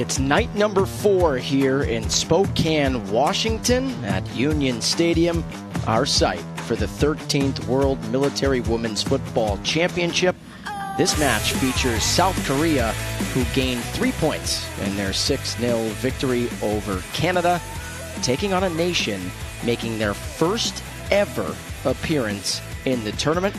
It's night number 4 here in Spokane, Washington at Union Stadium, our site for the 13th World Military Women's Football Championship. This match features South Korea, who gained 3 points in their 6-0 victory over Canada, taking on a nation making their first ever appearance in the tournament.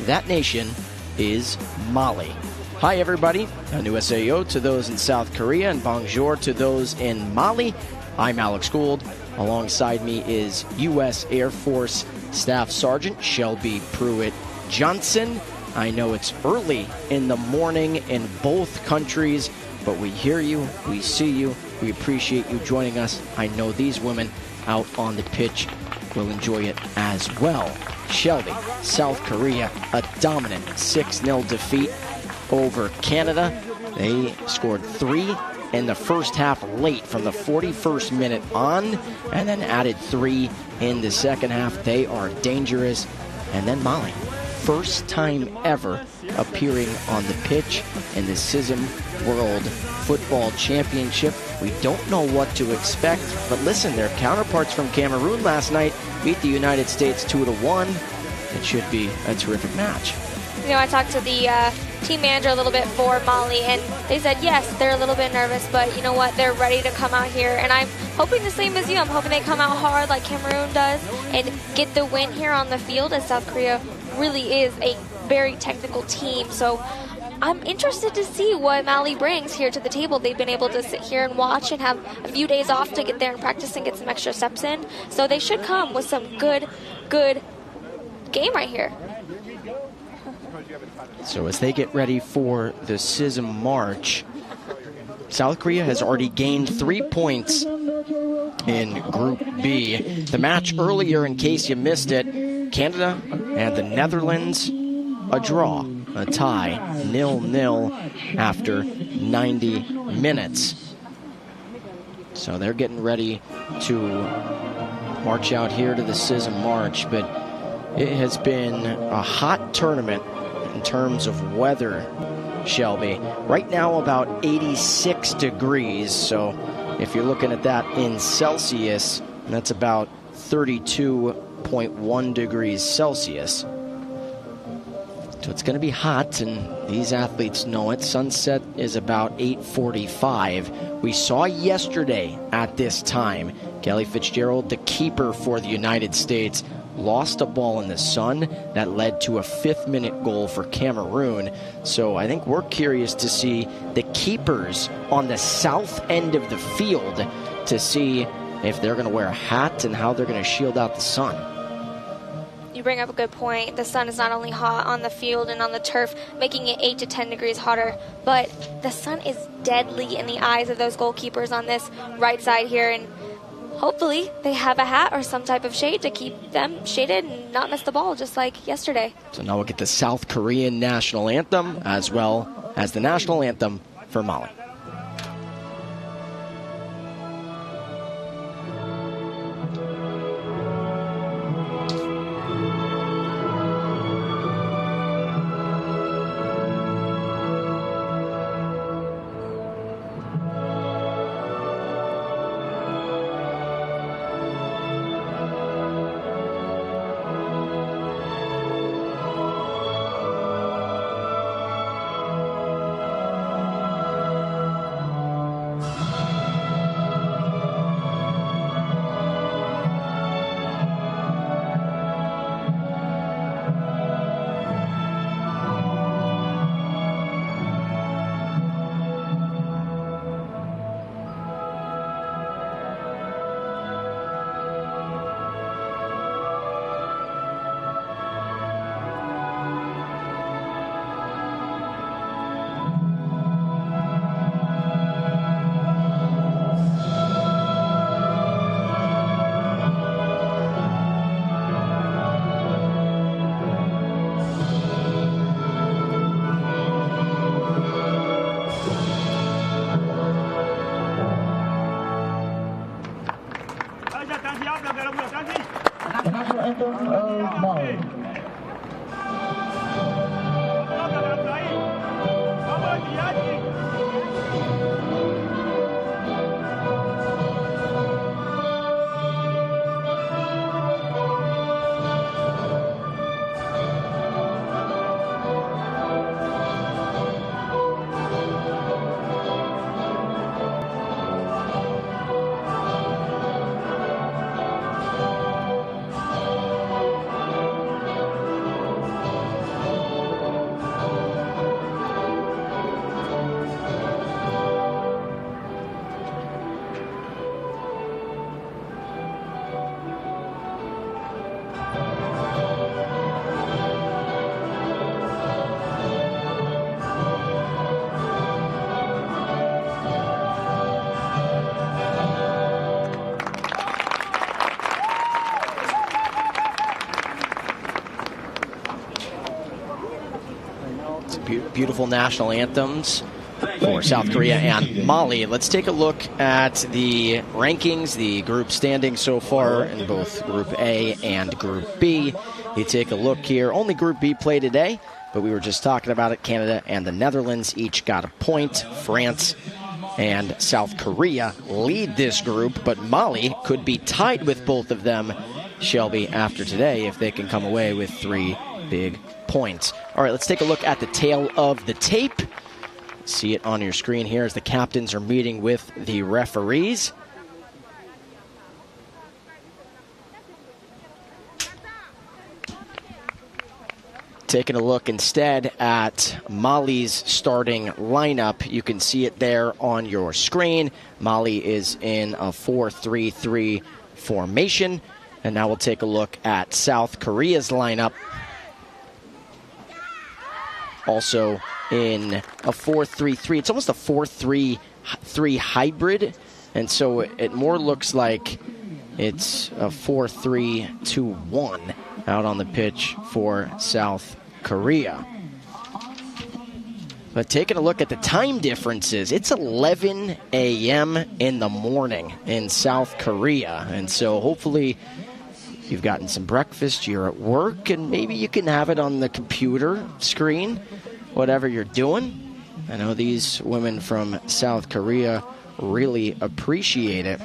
That nation is Mali. Hi everybody, annyeonghaseyo to those in South Korea and bonjour to those in Mali. I'm Alex Gould. Alongside me is U.S. Air Force Staff Sergeant Shelby Pruitt-Johnson. I know it's early in the morning in both countries, but we hear you, we see you, we appreciate you joining us. I know these women out on the pitch will enjoy it as well. Shelby, South Korea, a dominant 6-0 defeat over Canada. They scored 3 in the first half late from the 41st minute on, and then added 3 in the second half. They are dangerous. And then Mali, first time ever appearing on the pitch in the CISM World Football Championship. We don't know what to expect, but listen, their counterparts from Cameroon last night beat the United States 2-1. It should be a terrific match. You know, I talked to the team manager a little bit for Mali, and they said, yes, they're a little bit nervous, but you know what? They're ready to come out here, and I'm hoping the same as you. I'm hoping they come out hard like Cameroon does and get the win here on the field, as South Korea really is a very technical team. So I'm interested to see what Mali brings here to the table. They've been able to sit here and watch and have a few days off to get there and practice and get some extra steps in. So they should come with some good game right here. So as they get ready for the CISM March, South Korea has already gained 3 points in Group B. The match earlier, in case you missed it, Canada and the Netherlands, a draw, a tie, 0-0 after 90 minutes. So they're getting ready to march out here to the CISM March, but it has been a hot tournament in terms of weather, Shelby. Right now about 86 degrees, so if you're looking at that in Celsius, that's about 32.1 degrees Celsius. So it's going to be hot, and these athletes know it. Sunset is about 8:45. We saw yesterday at this time, Kelly Fitzgerald, the keeper for the United States, lost a ball in the sun that led to a 5th-minute goal for Cameroon. So I think we're curious to see the keepers on the south end of the field to see if they're going to wear a hat and how they're going to shield out the sun. You bring up a good point. The sun is not only hot on the field and on the turf, making it 8 to 10 degrees hotter, but the sun is deadly in the eyes of those goalkeepers on this right side here, and hopefully they have a hat or some type of shade to keep them shaded and not miss the ball, just like yesterday. So now we'll get the South Korean national anthem as well as the national anthem for Mali. The national anthem of Mali. beautiful national anthems for South Korea and Mali. Let's take a look at the rankings, the group standings so far in both Group A and Group B. You take a look here. Only Group B played today, but we were just talking about it. Canada and the Netherlands each got a point. France and South Korea lead this group, but Mali could be tied with both of them, Shelby, after today if they can come away with 3 big points. All right, let's take a look at the tail of the tape. See it on your screen here as the captains are meeting with the referees. Taking a look instead at Mali's starting lineup. You can see it there on your screen. Mali is in a 4-3-3 formation. And now we'll take a look at South Korea's lineup. Also in a 4-3-3. It's almost a 4-3-3 hybrid. And so it more looks like it's a 4-3-2-1 out on the pitch for South Korea. But taking a look at the time differences, it's 11 a.m. in the morning in South Korea. And so hopefully you've gotten some breakfast, you're at work, and maybe you can have it on the computer screen, whatever you're doing. I know these women from South Korea really appreciate it.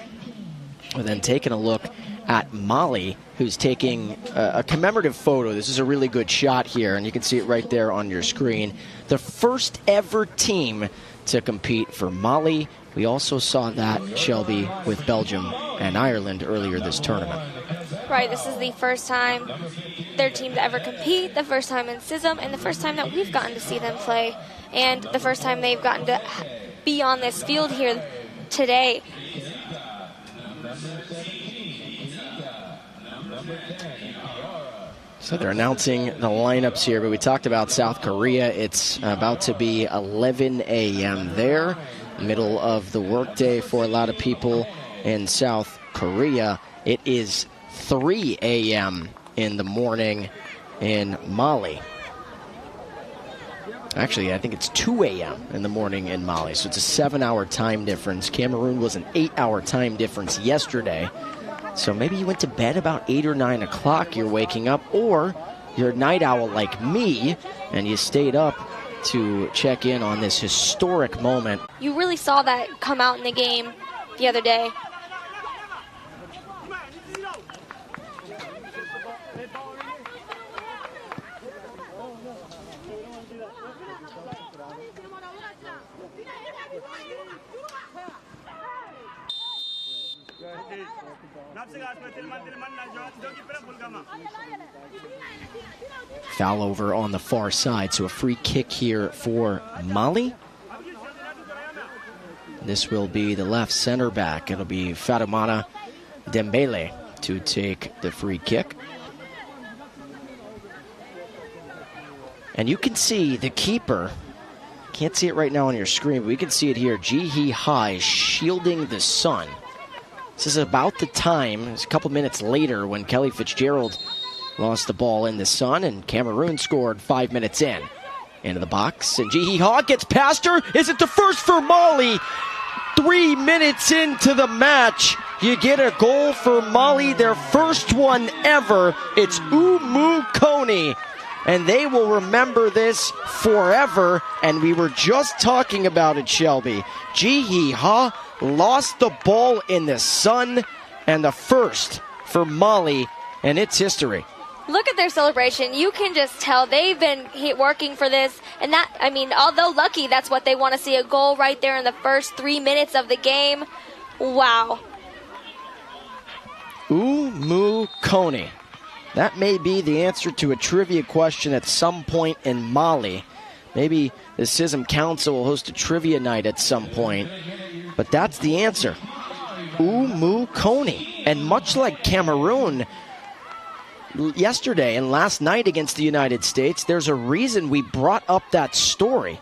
And then taking a look at Mali, who's taking a commemorative photo. This is a really good shot here, and you can see it right there on your screen. The first ever team to compete for Mali. We also saw that, Shelby, with Belgium and Ireland earlier this tournament. Right, this is the first time their team to ever compete, the first time in CISM, and the first time that we've gotten to see them play, and the first time they've gotten to be on this field here today. So they're announcing the lineups here, but we talked about South Korea. It's about to be 11 a.m. there, middle of the workday for a lot of people in South Korea. It is 3 a.m. in the morning in Mali. Actually, I think it's 2 a.m. in the morning in Mali, so it's a 7-hour time difference. Cameroon was an 8-hour time difference yesterday. So maybe you went to bed about 8 or 9 o'clock, you're waking up, or you're a night owl like me, and you stayed up to check in on this historic moment. You really saw that come out in the game the other day. Foul over on the far side, so a free kick here for Mali. This will be the left center back. It'll be Fatoumata Dembele to take the free kick. And you can see the keeper, can't see it right now on your screen, but we can see it here. Ji-hee Ha is shielding the sun. This is about the time, it's a couple minutes later, when Kelly Fitzgerald lost the ball in the sun, and Cameroon scored 5 minutes in. Into the box, and Ji-hee Ha gets past her. Is it the first for Mali? 3 minutes into the match, you get a goal for Mali, their first one ever. It's Umu Kone, and they will remember this forever. And we were just talking about it, Shelby. Ji-hee Ha lost the ball in the sun, and the first for Mali, and it's history. Look at their celebration. You can just tell they've been working for this. And that, I mean, although lucky, that's what they want to see, a goal right there in the first 3 minutes of the game. Wow. Umu Kone. That may be the answer to a trivia question at some point in Mali. Maybe the CISM Council will host a trivia night at some point. But that's the answer. Umu Kone. And much like Cameroon yesterday and last night against the United States, there's a reason we brought up that story.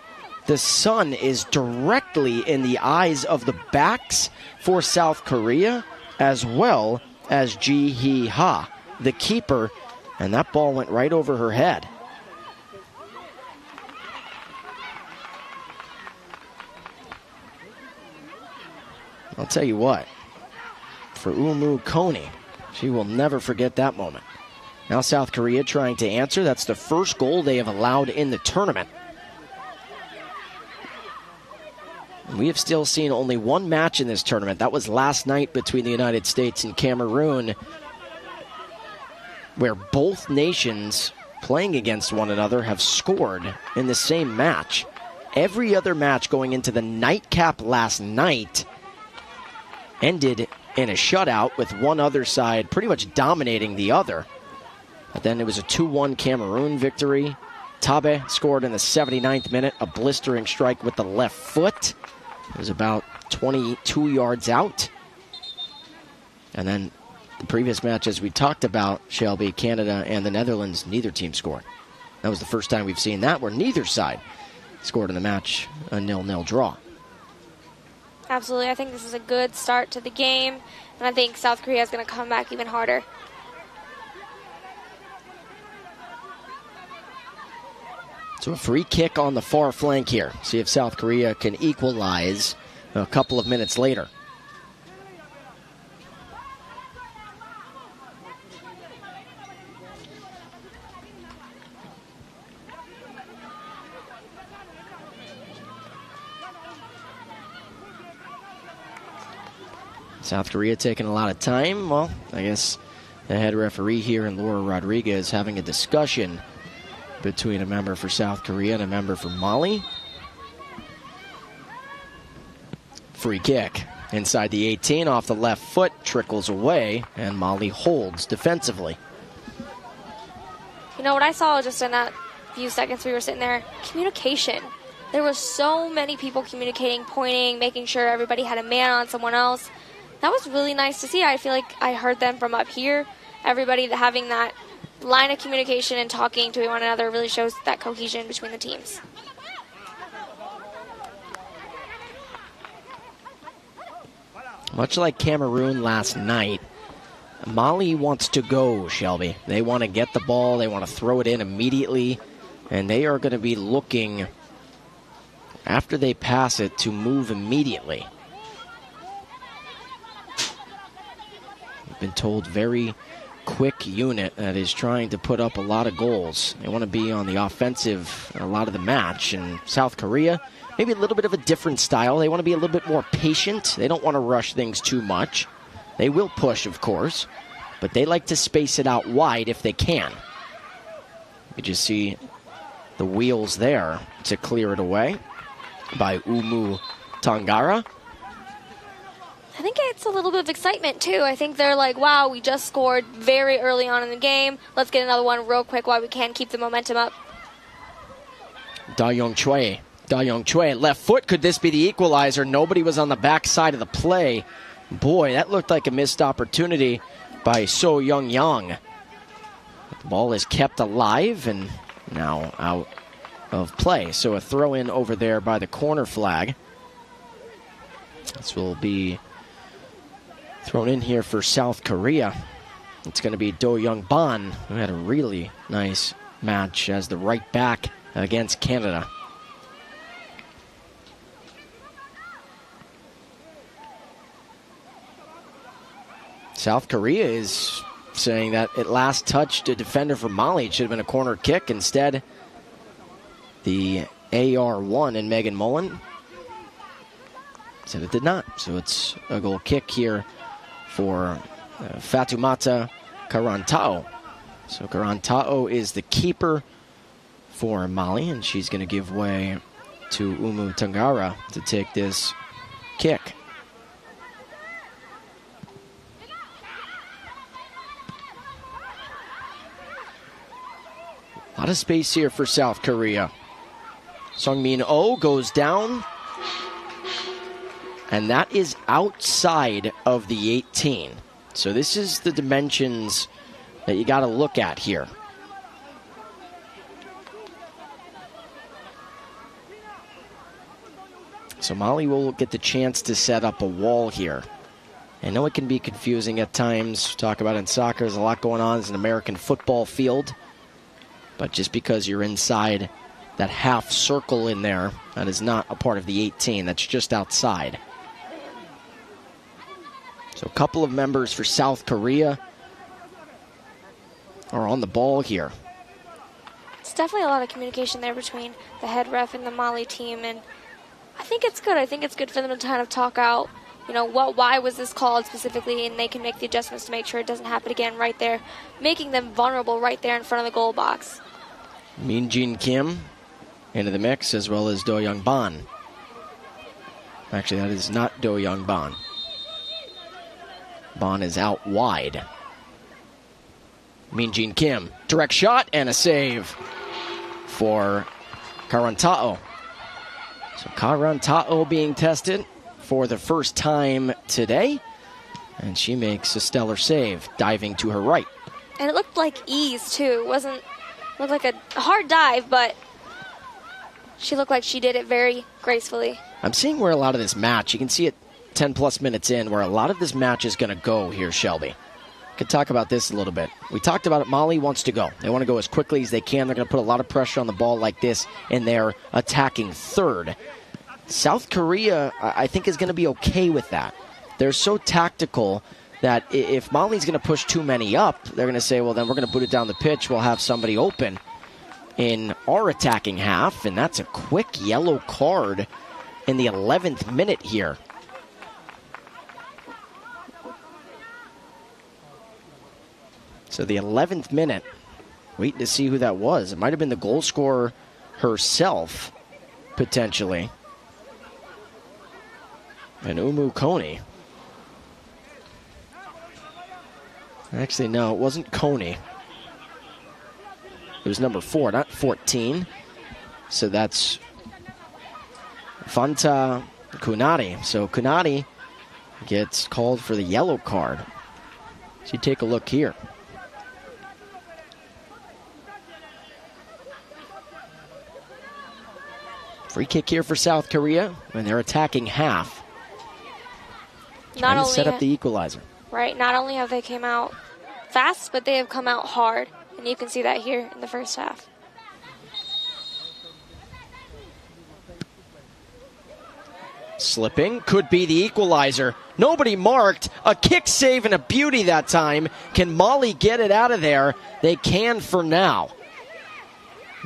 The sun is directly in the eyes of the backs for South Korea, as well as Ji-hee Ha, the keeper, and that ball went right over her head. I'll tell you what, for Umu Kone, she will never forget that moment. Now South Korea trying to answer. That's the first goal they have allowed in the tournament. We have still seen only one match in this tournament. That was last night between the United States and Cameroon, where both nations playing against one another have scored in the same match. Every other match going into the nightcap last night ended in a shutout, with one other side pretty much dominating the other. But then it was a 2-1 Cameroon victory. Tabe scored in the 79th minute, a blistering strike with the left foot. It was about 22 yards out. And then the previous match, as we talked about, Shelby, Canada and the Netherlands, neither team scored. That was the first time we've seen that, where neither side scored in the match, a 0-0 draw. Absolutely. I think this is a good start to the game, and I think South Korea is going to come back even harder. So a free kick on the far flank here. See if South Korea can equalize a couple of minutes later. South Korea taking a lot of time. Well, I guess the head referee here and Laura Rodriguez having a discussion between a member for South Korea and a member for Mali. Free kick inside the 18 off the left foot, trickles away, and Mali holds defensively. You know what I saw just in that few seconds we were sitting there? Communication. There was so many people communicating, pointing, making sure everybody had a man on someone else. That was really nice to see. I feel like I heard them from up here. Everybody having that line of communication and talking to one another really shows that cohesion between the teams. Much like Cameroon last night, Mali wants to go, Shelby. They want to get the ball. They want to throw it in immediately. And they are going to be looking, after they pass it, to move immediately. We've been told very quick unit that is trying to put up a lot of goals. They want to be on the offensive a lot of the match. And South Korea, maybe a little bit of a different style. They want to be a little bit more patient. They don't want to rush things too much. They will push, of course, but they like to space it out wide if they can. You just see the wheels there to clear it away by Umu Tangara. I think it's a little bit of excitement, too. I think they're like, wow, we just scored very early on in the game. Let's get another one real quick while we can keep the momentum up. Da Yong Choi, left foot. Could this be the equalizer? Nobody was on the backside of the play. Boy, that looked like a missed opportunity by So Young Yang. The ball is kept alive and now out of play. So a throw in over there by the corner flag. This will be thrown in here for South Korea. It's going to be Do Young Ban, who had a really nice match as the right back against Canada. South Korea is saying that it last touched a defender for Mali. It should have been a corner kick. Instead, the AR1 and Megan Mullen said it did not. So it's a goal kick here for Fatoumata Karantao. So Karantao is the keeper for Mali, and she's going to give way to Umu Tangara to take this kick. A lot of space here for South Korea. Sungmin Oh goes down. And that is outside of the 18. So this is the dimensions that you got to look at here. So Mali will get the chance to set up a wall here. I know it can be confusing at times. Talk about in soccer, there's a lot going on. It's an American football field. But just because you're inside that half circle in there, that is not a part of the 18. That's just outside. So a couple of members for South Korea are on the ball here. It's definitely a lot of communication there between the head ref and the Mali team, and I think it's good. I think it's good for them to kind of talk out, why was this called specifically, and they can make the adjustments to make sure it doesn't happen again right there, making them vulnerable right there in front of the goal box. Min Jin Kim into the mix, as well as Do Young Ban. Actually, that is not Do Young Ban. Ban is out wide. Min Jin Kim, direct shot and a save for Karantao. So Karantao being tested for the first time today, and she makes a stellar save, diving to her right. And it looked like ease too. It looked like a hard dive, but she looked like she did it very gracefully. I'm seeing where a lot of this match, you can see it 10 plus minutes in, where a lot of this match is going to go here, Shelby. Could talk about this a little bit. We talked about it. Mali wants to go. They want to go as quickly as they can. They're going to put a lot of pressure on the ball like this in their attacking third. South Korea, I think, is going to be okay with that. They're so tactical that if Mali's going to push too many up, they're going to say, well, then we're going to boot it down the pitch. We'll have somebody open in our attacking half, and that's a quick yellow card in the 11th minute here. So the 11th minute, waiting to see who that was. It might have been the goal scorer herself, potentially. And Umu Kone. Actually, no, it wasn't Kone. It was number 4, not 14. So that's Fanta Kunati. So Kunati gets called for the yellow card. So you take a look here. Free kick here for South Korea when they're attacking half. Trying to set up the equalizer. Right, not only have they came out fast, but they have come out hard. And you can see that here in the first half. Slipping, could be the equalizer. Nobody marked. A kick save and a beauty that time. Can Mali get it out of there? They can for now.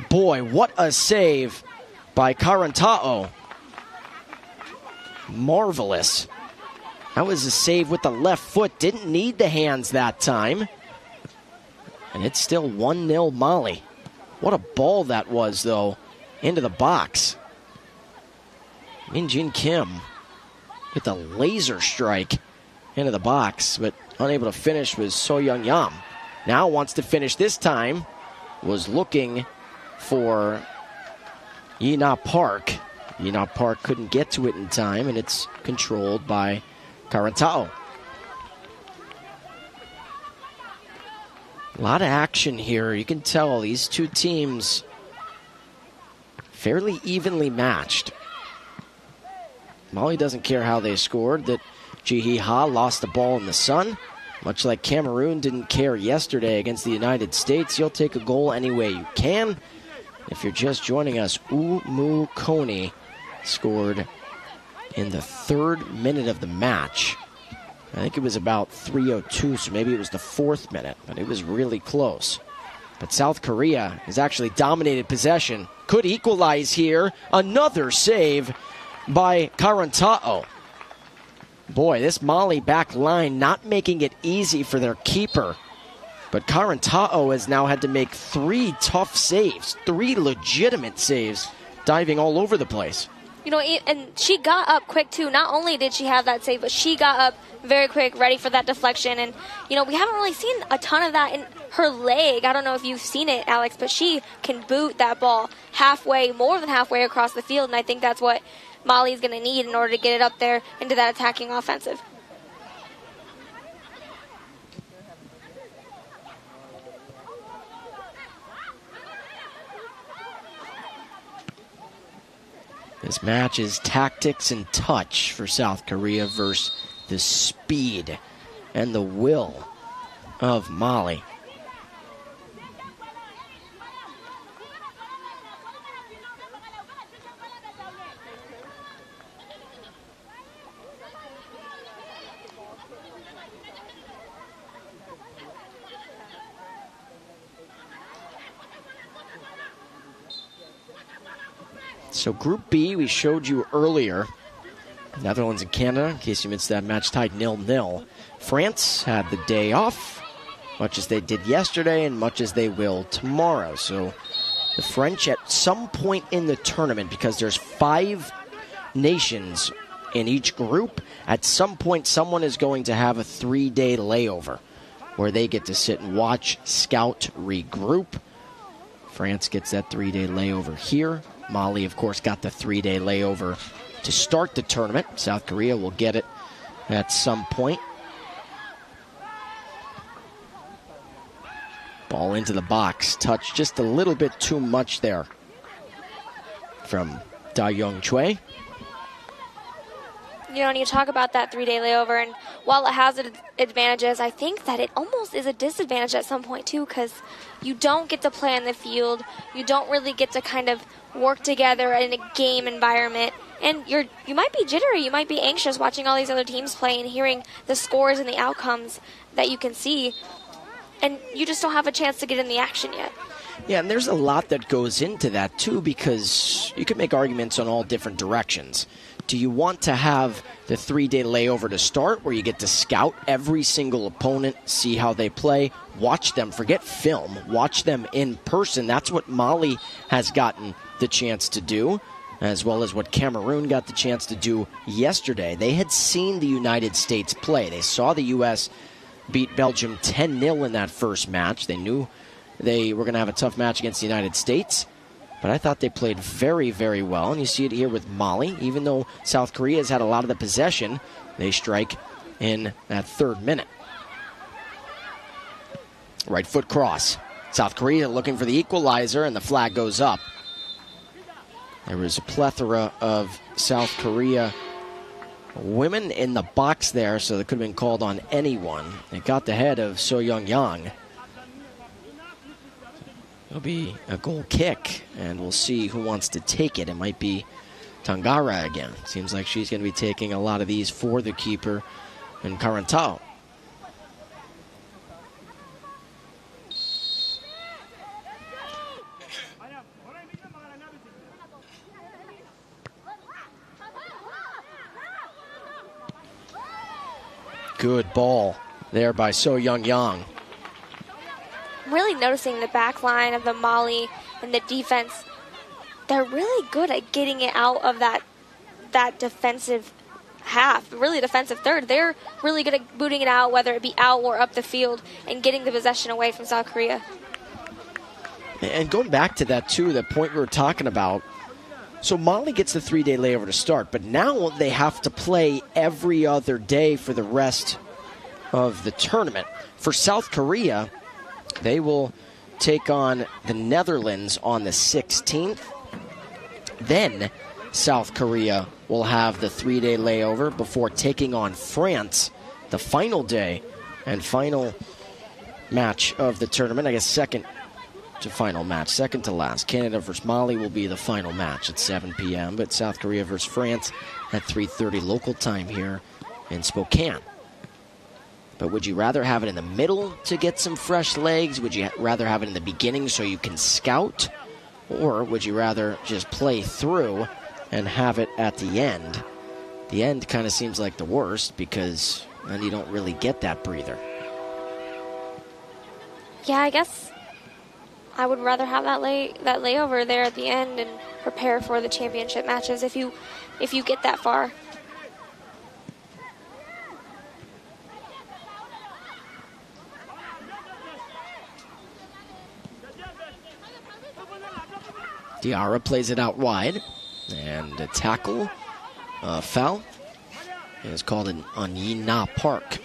Boy, what a save by Karantao. Marvelous. That was a save with the left foot. Didn't need the hands that time. And it's still 1-0 Mali. What a ball that was, though, into the box. Min Jin Kim with a laser strike into the box, but unable to finish was So Young Yam. Now wants to finish this time. Was looking for Yina Park. Yina Park couldn't get to it in time, and it's controlled by Karantao. A lot of action here. You can tell these two teams fairly evenly matched. Mali doesn't care how they scored, that Jihi Ha lost the ball in the sun. Much like Cameroon didn't care yesterday against the United States. You'll take a goal any way you can. If you're just joining us, Umu Kone scored in the 3rd minute of the match. I think it was about 3:02, so maybe it was the 4th minute, but it was really close. But South Korea has actually dominated possession. Could equalize here. Another save by Karantao. Boy, this Mali back line not making it easy for their keeper. But Karantao has now had to make 3 tough saves, 3 legitimate saves, diving all over the place. You know, and she got up quick, too. Not only did she have that save, but she got up very quick, ready for that deflection. And, you know, we haven't really seen a ton of that in her leg. I don't know if you've seen it, Alex, but she can boot that ball halfway, more than halfway across the field. And I think that's what Mali's going to need in order to get it up there into that attacking offensive. This match is tactics and touch for South Korea versus the speed and the will of Mali. So Group B, we showed you earlier. Netherlands and Canada, in case you missed that match, tied 0-0. France had the day off, much as they did yesterday and much as they will tomorrow. So the French at some point in the tournament, because there's 5 nations in each group, at some point someone is going to have a 3-day layover where they get to sit and watch, scout, regroup. France gets that 3-day layover here. Mali, of course, got the 3-day layover to start the tournament. South Korea will get it at some point. Ball into the box. Touch just a little bit too much there from Da Young Choi. You know, and you talk about that 3-day layover, and while it has its advantages, I think that it almost is a disadvantage at some point, too, because you don't get to play on the field. You don't really get to kind of work together in a game environment. And you might be jittery. You might be anxious watching all these other teams play and hearing the scores and the outcomes that you can see. And you just don't have a chance to get in the action yet. Yeah, and there's a lot that goes into that, too, because you can make arguments on all different directions. Do you want to have the 3-day layover to start where you get to scout every single opponent, see how they play, watch them, forget film, watch them in person? That's what Mali has gotten the chance to do, as well as what Cameroon got the chance to do yesterday. They had seen the United States play. They saw the U.S. beat Belgium 10-0 in that first match. They knew they were going to have a tough match against the United States. But I thought they played very, very well. And you see it here with Mali. Even though South Korea has had a lot of the possession, they strike in that 3rd minute. Right foot cross. South Korea looking for the equalizer, and the flag goes up. There was a plethora of South Korea women in the box there, so they could have been called on anyone. It got the head of So Young Yang. It'll be a goal kick, and we'll see who wants to take it. It might be Tangara again. Seems like she's going to be taking a lot of these for the keeper and Karantao. Good ball there by So Young Yang. Really noticing the back line of the Mali and the defense. They're really good at getting it out of that defensive half, really defensive third. They're really good at booting it out, whether it be out or up the field, and getting the possession away from South Korea. And going back to that, too, the point we were talking about, so Mali gets the 3-day layover to start, but now they have to play every other day for the rest of the tournament. For South Korea, they will take on the Netherlands on the 16th. Then South Korea will have the 3-day layover before taking on France, the final day and final match of the tournament. I guess second to final match, second to last. Canada versus Mali will be the final match at 7 p.m., but South Korea versus France at 3:30 local time here in Spokane. But would you rather have it in the middle to get some fresh legs? Would you rather have it in the beginning so you can scout? Or would you rather just play through and have it at the end? The end kind of seems like the worst because then you don't really get that breather. Yeah, I guess I would rather have that layover there at the end and prepare for the championship matches if you get that far. Diarra plays it out wide, and a tackle, foul, is called on Yina Park.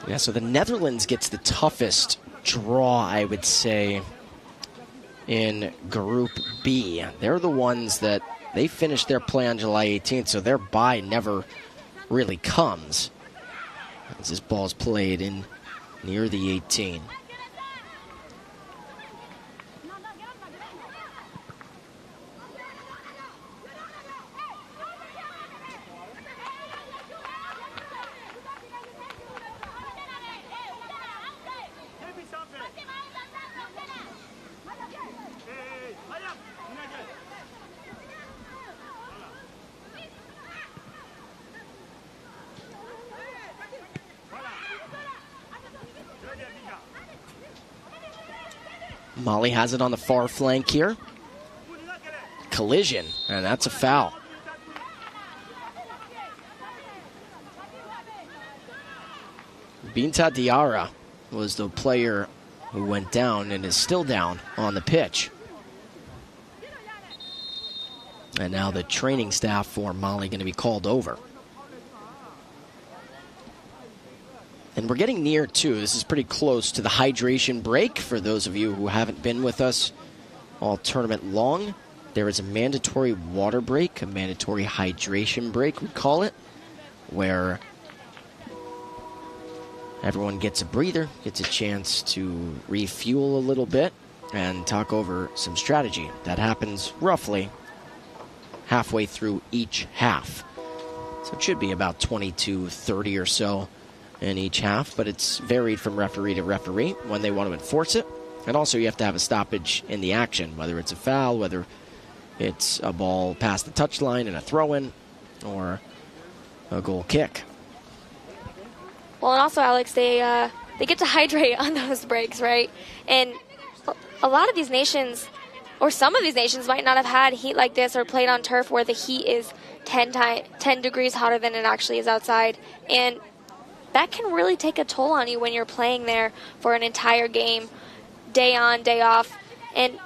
Yeah, so the Netherlands gets the toughest draw, I would say, in Group B. They're the ones that they finished their play on July 18th, so their bye never really comes. As this ball's played in near the 18. Mali has it on the far flank here. Collision, and that's a foul. Binta Diarra was the player who went down and is still down on the pitch. And now the training staff for Mali going to be called over. And we're getting near, too. This is pretty close to the hydration break. For those of you who haven't been with us all tournament long, there is a mandatory water break, a mandatory hydration break, we call it, where everyone gets a breather, gets a chance to refuel a little bit, and talk over some strategy. That happens roughly halfway through each half. So it should be about 20 to 30 or so in each half, but it's varied from referee to referee when they want to enforce it. And also you have to have a stoppage in the action, whether it's a foul, whether it's a ball past the touchline and a throw-in, or a goal kick. Well, and also, Alex, they get to hydrate on those breaks, right? And a lot of these nations, or some of these nations, might not have had heat like this or played on turf where the heat is 10 degrees hotter than it actually is outside. And that can really take a toll on you when you're playing there for an entire game, day on, day off. And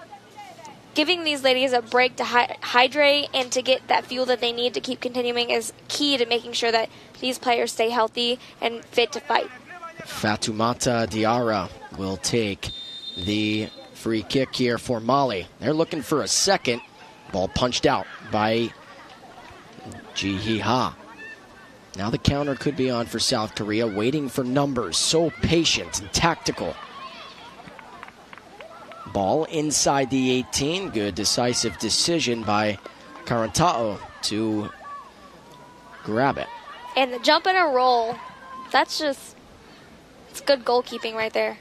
giving these ladies a break to hydrate and to get that fuel that they need to keep continuing is key to making sure that these players stay healthy and fit to fight. Fatoumata Diarra will take the free kick here for Mali. They're looking for a second. Ball punched out by Jihiha. Now the counter could be on for South Korea, waiting for numbers. So patient and tactical. Ball inside the 18. Good decisive decision by Karantao to grab it. And the jump and a roll, it's good goalkeeping right there.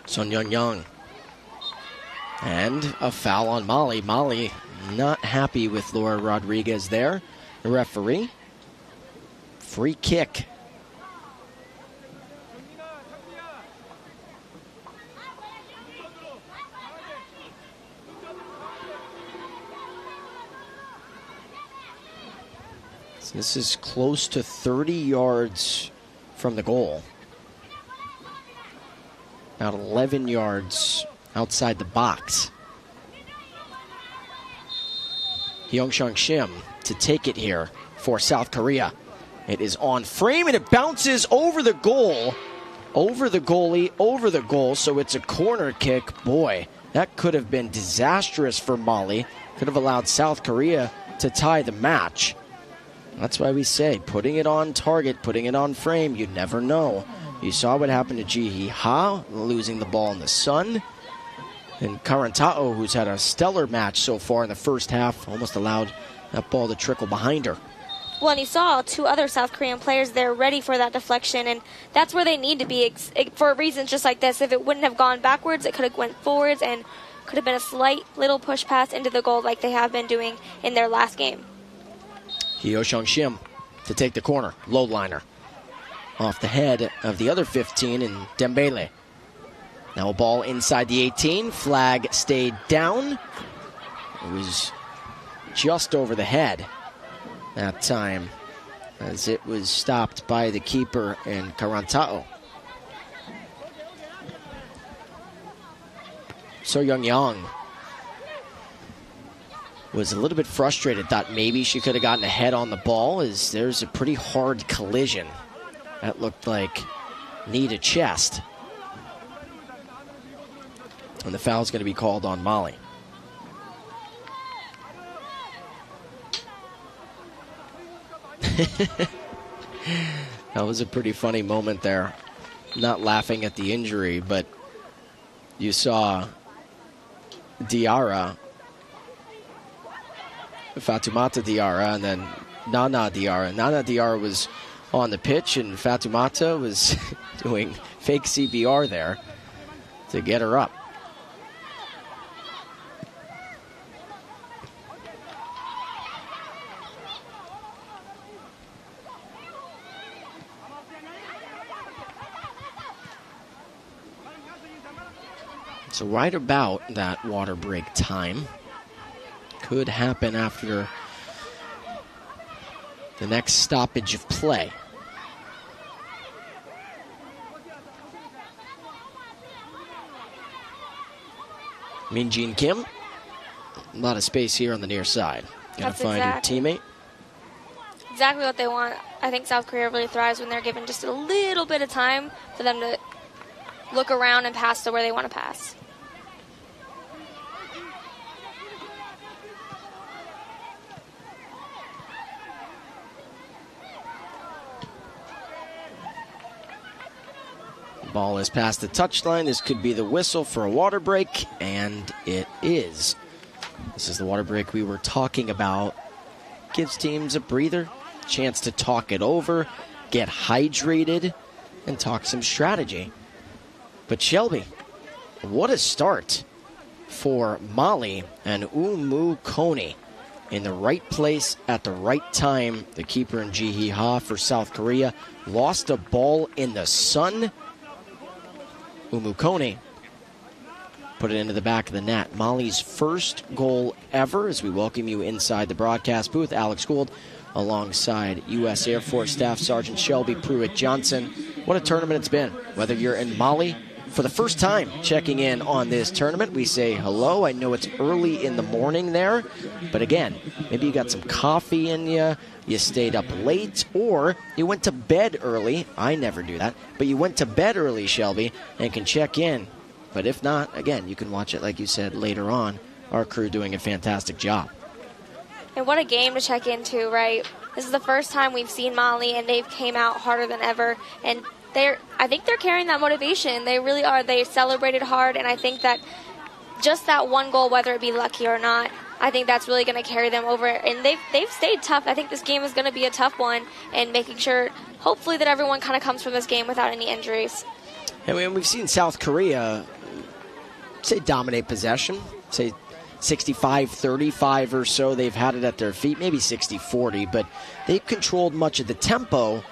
Son Young. And a foul on Mali. Mali not happy with Laura Rodriguez there, the referee. Free kick. So this is close to 30 yards from the goal. About 11 yards outside the box. Hyung-Shang Shim to take it here for South Korea. It is on frame and it bounces over the goal. Over the goalie, over the goal, so it's a corner kick. Boy, that could have been disastrous for Mali. Could have allowed South Korea to tie the match. That's why we say, putting it on target, putting it on frame, you never know. You saw what happened to Jihi Ha, losing the ball in the sun. And Karantao, who's had a stellar match so far in the first half, almost allowed that ball to trickle behind her. Well, and you saw two other South Korean players there ready for that deflection, and that's where they need to be for reasons just like this. If it wouldn't have gone backwards, it could have went forwards and could have been a slight little push pass into the goal like they have been doing in their last game. Hyung-Shang Shim to take the corner, low liner. Off the head of the other 15 in Dembele. Now a ball inside the 18. Flag stayed down. It was just over the head that time as it was stopped by the keeper and Karantao. So Young was a little bit frustrated, thought maybe she could have gotten ahead on the ball, as there's a pretty hard collision. That looked like knee to chest. And the foul's going to be called on Mali. That was a pretty funny moment there. Not laughing at the injury, but you saw Diarra, Fatoumata Diarra, and then Nana Diarra. Nana Diarra was on the pitch, and Fatoumata was doing fake CPR there to get her up. So right about that water break time. Could happen after the next stoppage of play. Min Jin Kim. A lot of space here on the near side. Gotta find your teammate. Exactly what they want. I think South Korea really thrives when they're given just a little bit of time for them to look around and pass to where they want to pass. Ball is past the touchline. This could be the whistle for a water break, and it is. This is the water break we were talking about. Gives teams a breather, chance to talk it over, get hydrated, and talk some strategy. But Shelby, what a start for Mali and Umu Kone. In the right place at the right time. The keeper in Ji Ha for South Korea lost a ball in the sun. Umu Kone put it into the back of the net. Mali's first goal ever as we welcome you inside the broadcast booth. Alex Gould alongside U.S. Air Force Staff Sergeant Shelby Pruitt-Johnson. What a tournament it's been. Whether you're in Mali for the first time checking in on this tournament, we say hello. I know it's early in the morning there, but again, maybe you got some coffee in you, you stayed up late, or you went to bed early. I never do that, but you went to bed early, Shelby, and can check in. But if not, again, you can watch it, like you said, later on. Our crew doing a fantastic job. And what a game to check into, right? This is the first time we've seen Mali, and they've came out harder than ever. And I think they're carrying that motivation. They really are. They celebrated hard, and I think that just that one goal, whether it be lucky or not, I think that's really going to carry them over. And they've stayed tough. I think this game is going to be a tough one, and making sure, hopefully, that everyone kind of comes from this game without any injuries. And we've seen South Korea, say, dominate possession, say 65-35 or so. They've had it at their feet, maybe 60-40, but they've controlled much of the tempo.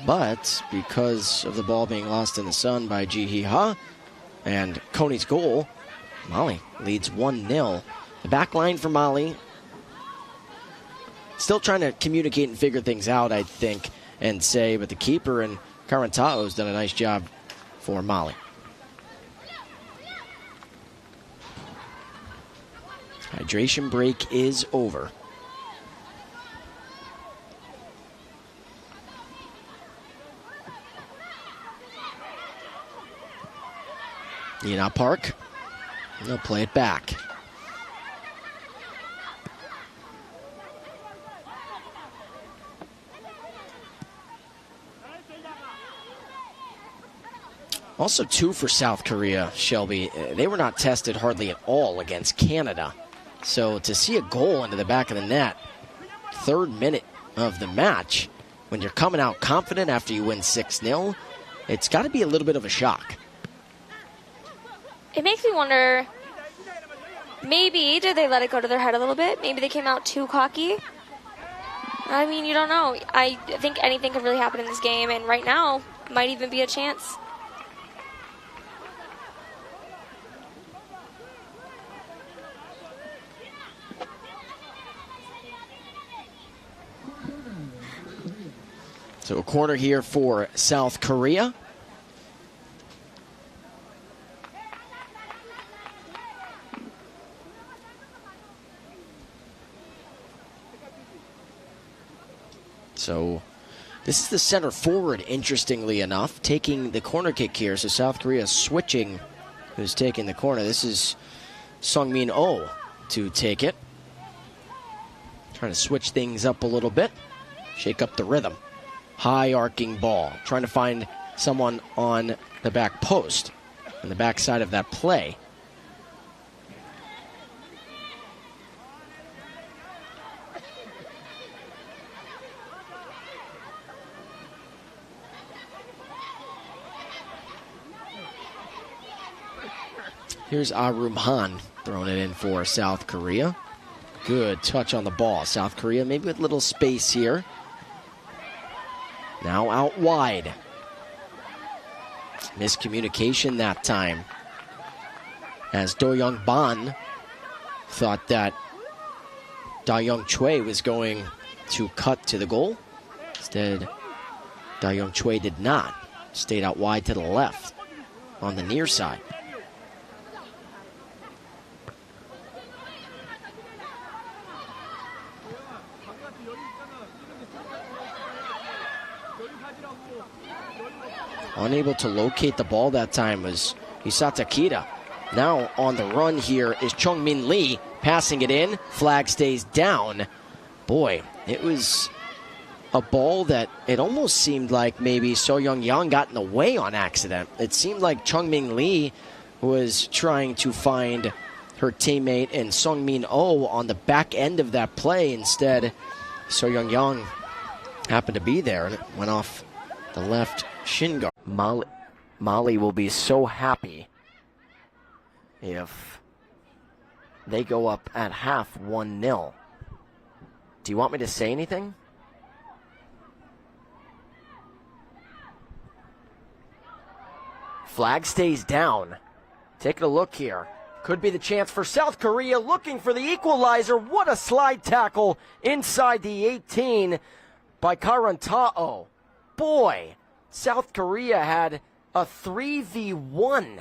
But because of the ball being lost in the sun by Ji Ha and Kone's goal, Mali leads 1-0. The back line for Mali still trying to communicate and figure things out, I think, and say, but the keeper and Karantao has done a nice job for Mali. Hydration break is over. Yena Park. They'll play it back. Also, two for South Korea, Shelby. They were not tested hardly at all against Canada. So to see a goal into the back of the net, third minute of the match, when you're coming out confident after you win 6-0, it's got to be a little bit of a shock. It makes me wonder, maybe did they let it go to their head a little bit? Maybe they came out too cocky? I mean, you don't know. I think anything could really happen in this game, and right now might even be a chance. So a corner here for South Korea. So this is the center forward, interestingly enough, taking the corner kick here. So South Korea switching who's taking the corner. This is Sungmin Oh to take it. Trying to switch things up a little bit, shake up the rhythm. High arcing ball, trying to find someone on the back post, on the back side of that play. Here's Arum Han throwing it in for South Korea. Good touch on the ball. South Korea maybe with little space here. Now out wide. Miscommunication that time. as Do Young Ban thought that Da Young Choi was going to cut to the goal. Instead, Da Young Choi did not. Stayed out wide to the left on the near side. Unable to locate the ball that time was Hisata Kita. Now on the run here is Chung Min Lee, passing it in. Flag stays down. Boy, it was a ball that it almost seemed like maybe So Young Yang got in the way on accident. It seemed like Chung Min Lee was trying to find her teammate and Sung Min Oh on the back end of that play. Instead, So Young Yang happened to be there and it went off the left shin guard. Mali will be so happy if they go up at half 1-0. Do you want me to say anything? Flag stays down. Taking a look here. Could be the chance for South Korea looking for the equalizer. What a slide tackle inside the 18 by Karantao. Boy, South Korea had a 3v1.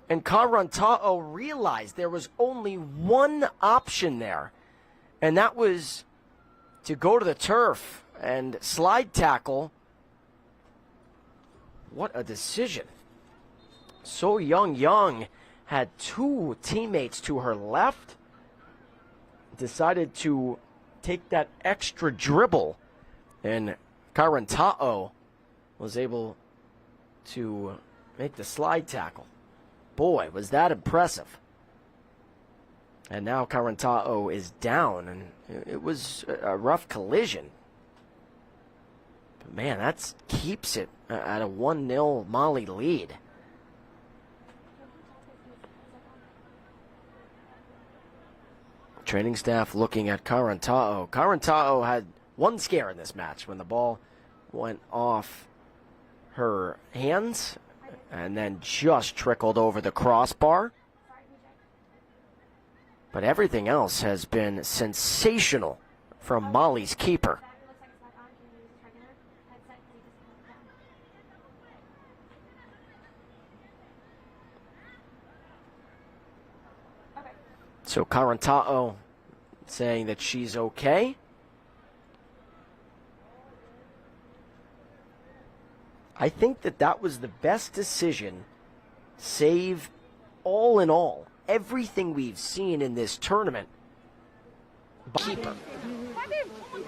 And Karantao realized there was only one option there. And that was to go to the turf and slide tackle. What a decision. So Young had two teammates to her left. Decided to take that extra dribble. And Karantao was able to make the slide tackle. Boy, was that impressive. And now Karantao is down, and it was a rough collision. But man, that keeps it at a 1-0 Mali lead. Training staff looking at Karantao. Karantao had one scare in this match when the ball went off her hands and then just trickled over the crossbar. But everything else has been sensational from Mali's keeper. So Karantao saying that she's okay. I think that was the best decision, save all in all, everything we've seen in this tournament. Keeper.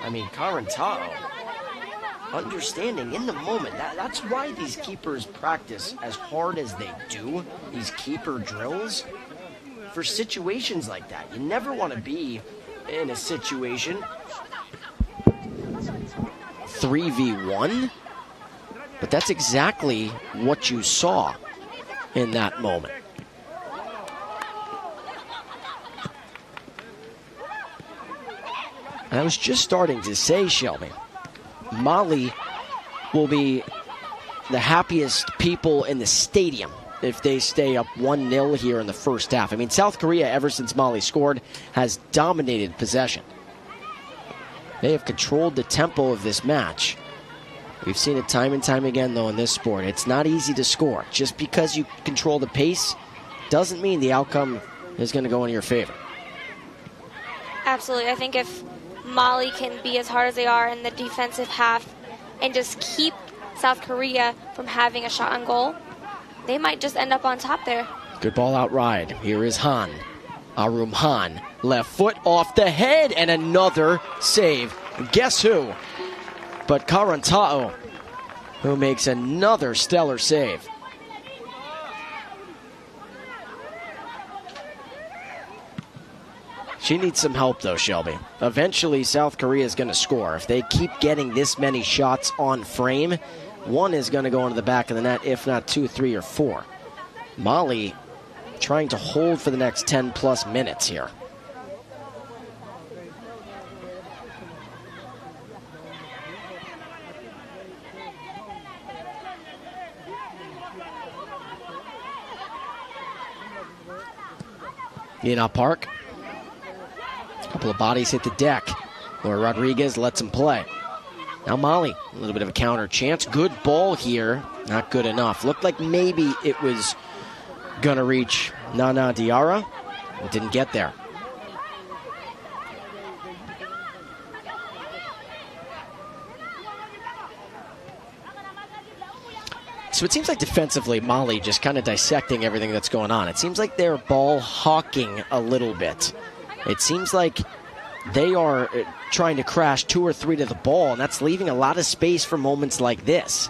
I mean, Karantao, understanding in the moment, that's why these keepers practice as hard as they do, these keeper drills, for situations like that. You never want to be in a situation 3v1. But that's exactly what you saw in that moment. And I was just starting to say, Shelby, Mali will be the happiest people in the stadium if they stay up 1-0 here in the first half. I mean, South Korea, ever since Mali scored, has dominated possession. They have controlled the tempo of this match. We've seen it time and time again, though, in this sport. It's not easy to score. Just because you control the pace doesn't mean the outcome is going to go in your favor. Absolutely. I think if Mali can be as hard as they are in the defensive half and just keep South Korea from having a shot on goal, they might just end up on top there. Good ball out wide. Here is Han. Arum Han. Left foot off the head and another save. Guess who? But Karantao, who makes another stellar save. She needs some help, though, Shelby. Eventually, South Korea is going to score. If they keep getting this many shots on frame, one is going to go into the back of the net, if not 2, 3, or 4. Mali trying to hold for the next 10-plus minutes here. Park. A couple of bodies hit the deck. Laura Rodriguez lets him play. Now Mali, a little bit of a counter chance. Good ball here. Not good enough. Looked like maybe it was going to reach Nana Diarra. It didn't get there. So it seems like defensively, Mali just kind of dissecting everything that's going on. It seems like they're ball hawking a little bit. It seems like they are trying to crash 2 or 3 to the ball, and that's leaving a lot of space for moments like this.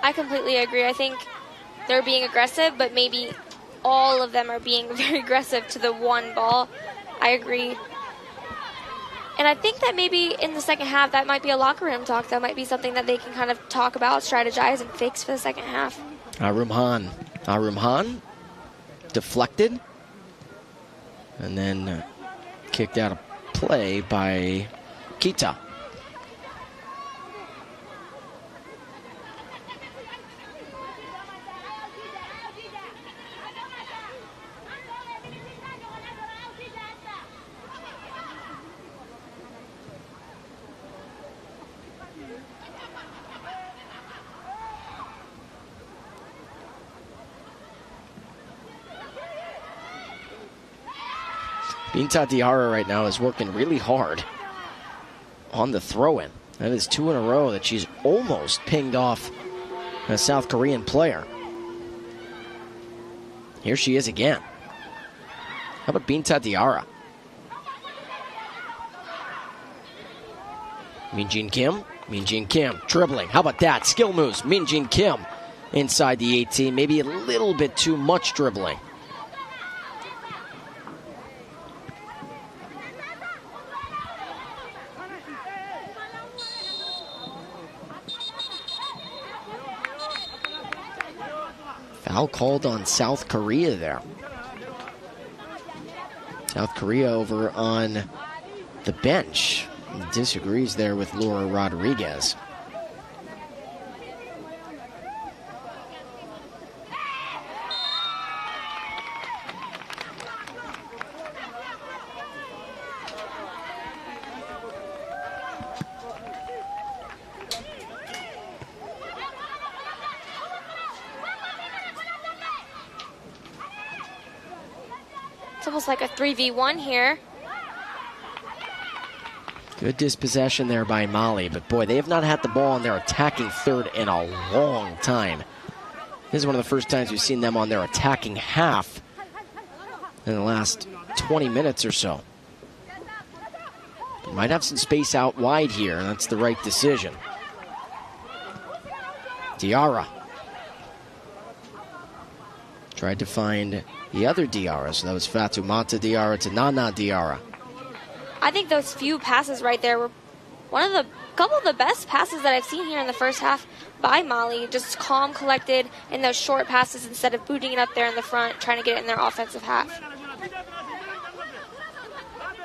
I completely agree. I think they're being aggressive, but maybe all of them are being very aggressive to the one ball. I agree. And I think that maybe in the second half, that might be a locker room talk. That might be something that they can kind of talk about, strategize, and fix for the second half. Arumhan deflected and then kicked out of play by Kita. Binta Diarra right now is working really hard on the throw-in. That is 2 in a row that she's almost pinged off a South Korean player. Here she is again. How about Binta Diarra? Minjin Kim dribbling. How about that? Skill moves. Minjin Kim inside the 18. Maybe a little bit too much dribbling. Foul called on South Korea there. South Korea over on the bench disagrees there with Laura Rodriguez. It's almost like a 3v1 here. Good dispossession there by Mali, but boy, they have not had the ball on their attacking third in a long time. This is one of the first times we've seen them on their attacking half in the last 20 minutes or so. They might have some space out wide here, and that's the right decision. Diarra tried to find the other Diarra, so that was Fatoumata Diarra to Nana Diarra. I think those few passes right there were couple of the best passes that I've seen here in the first half by Mali. Just calm, collected in those short passes instead of booting it up there in the front, trying to get it in their offensive half.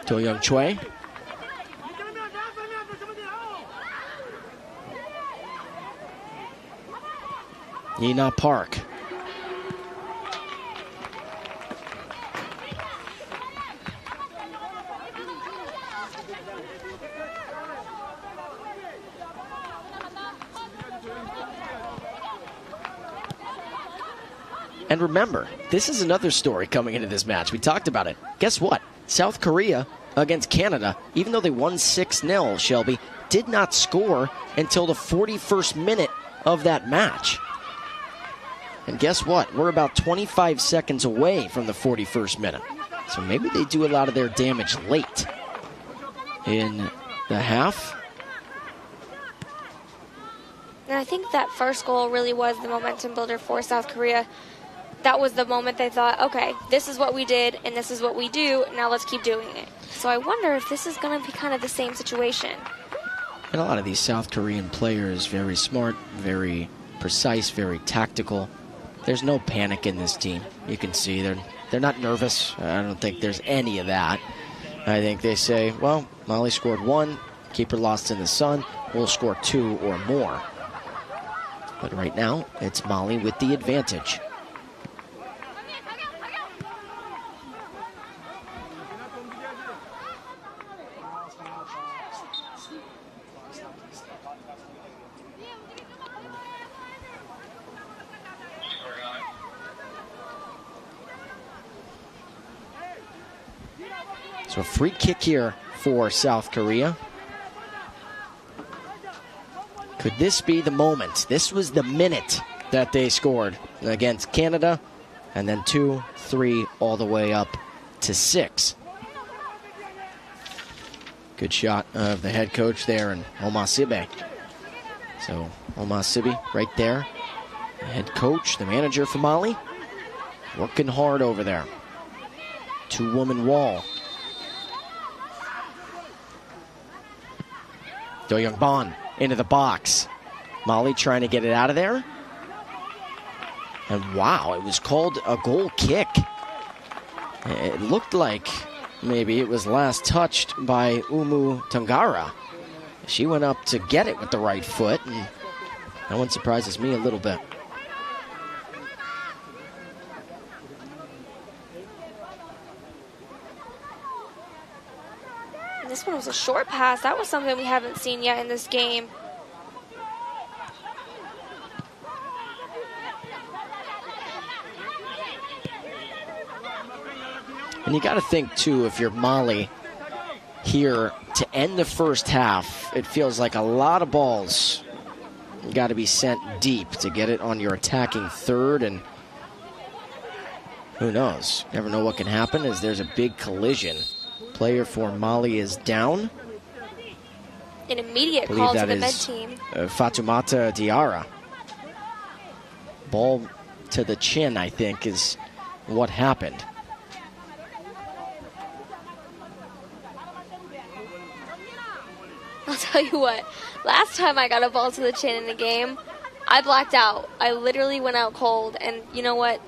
To Young Choi. Nina Park. And remember, this is another story coming into this match. We talked about it. Guess what? South Korea against Canada, even though they won 6-0, Shelby, did not score until the 41st minute of that match. And guess what? We're about 25 seconds away from the 41st minute. So maybe they do a lot of their damage late in the half. And I think that first goal really was the momentum builder for South Korea. That was the moment they thought, okay, this is what we did and this is what we do, now let's keep doing it. So I wonder if this is going to be kind of the same situation. And a lot of these South Korean players, very smart, very precise, very tactical. There's no panic in this team. You can see they're not nervous. I don't think there's any of that. I think they say, well, Mali scored 1, keeper lost in the sun, we'll score 2 or more. But right now, it's Mali with the advantage. So a free kick here for South Korea. Could this be the moment? This was the minute that they scored against Canada, and then 2, 3, all the way up to 6. Good shot of the head coach there, and Oma Sibe. So Oma Sibe right there, the head coach, the manager for Mali, working hard over there. 2-woman wall. Do Young Bon into the box. Mali trying to get it out of there. And wow, it was called a goal kick. It looked like maybe it was last touched by Umu Tangara. She went up to get it with the right foot, and that one surprises me a little bit. This one was a short pass. That was something we haven't seen yet in this game. And you got to think, too, if you're Mali here to end the first half, it feels like a lot of balls got to be sent deep to get it on your attacking third. And who knows? Never know what can happen as there's a big collision. Player for Mali is down. An immediate call to the med team. Fatoumata Diarra. Ball to the chin, I think, is what happened. I'll tell you what, last time I got a ball to the chin in a game, I blacked out. I literally went out cold, and you know what?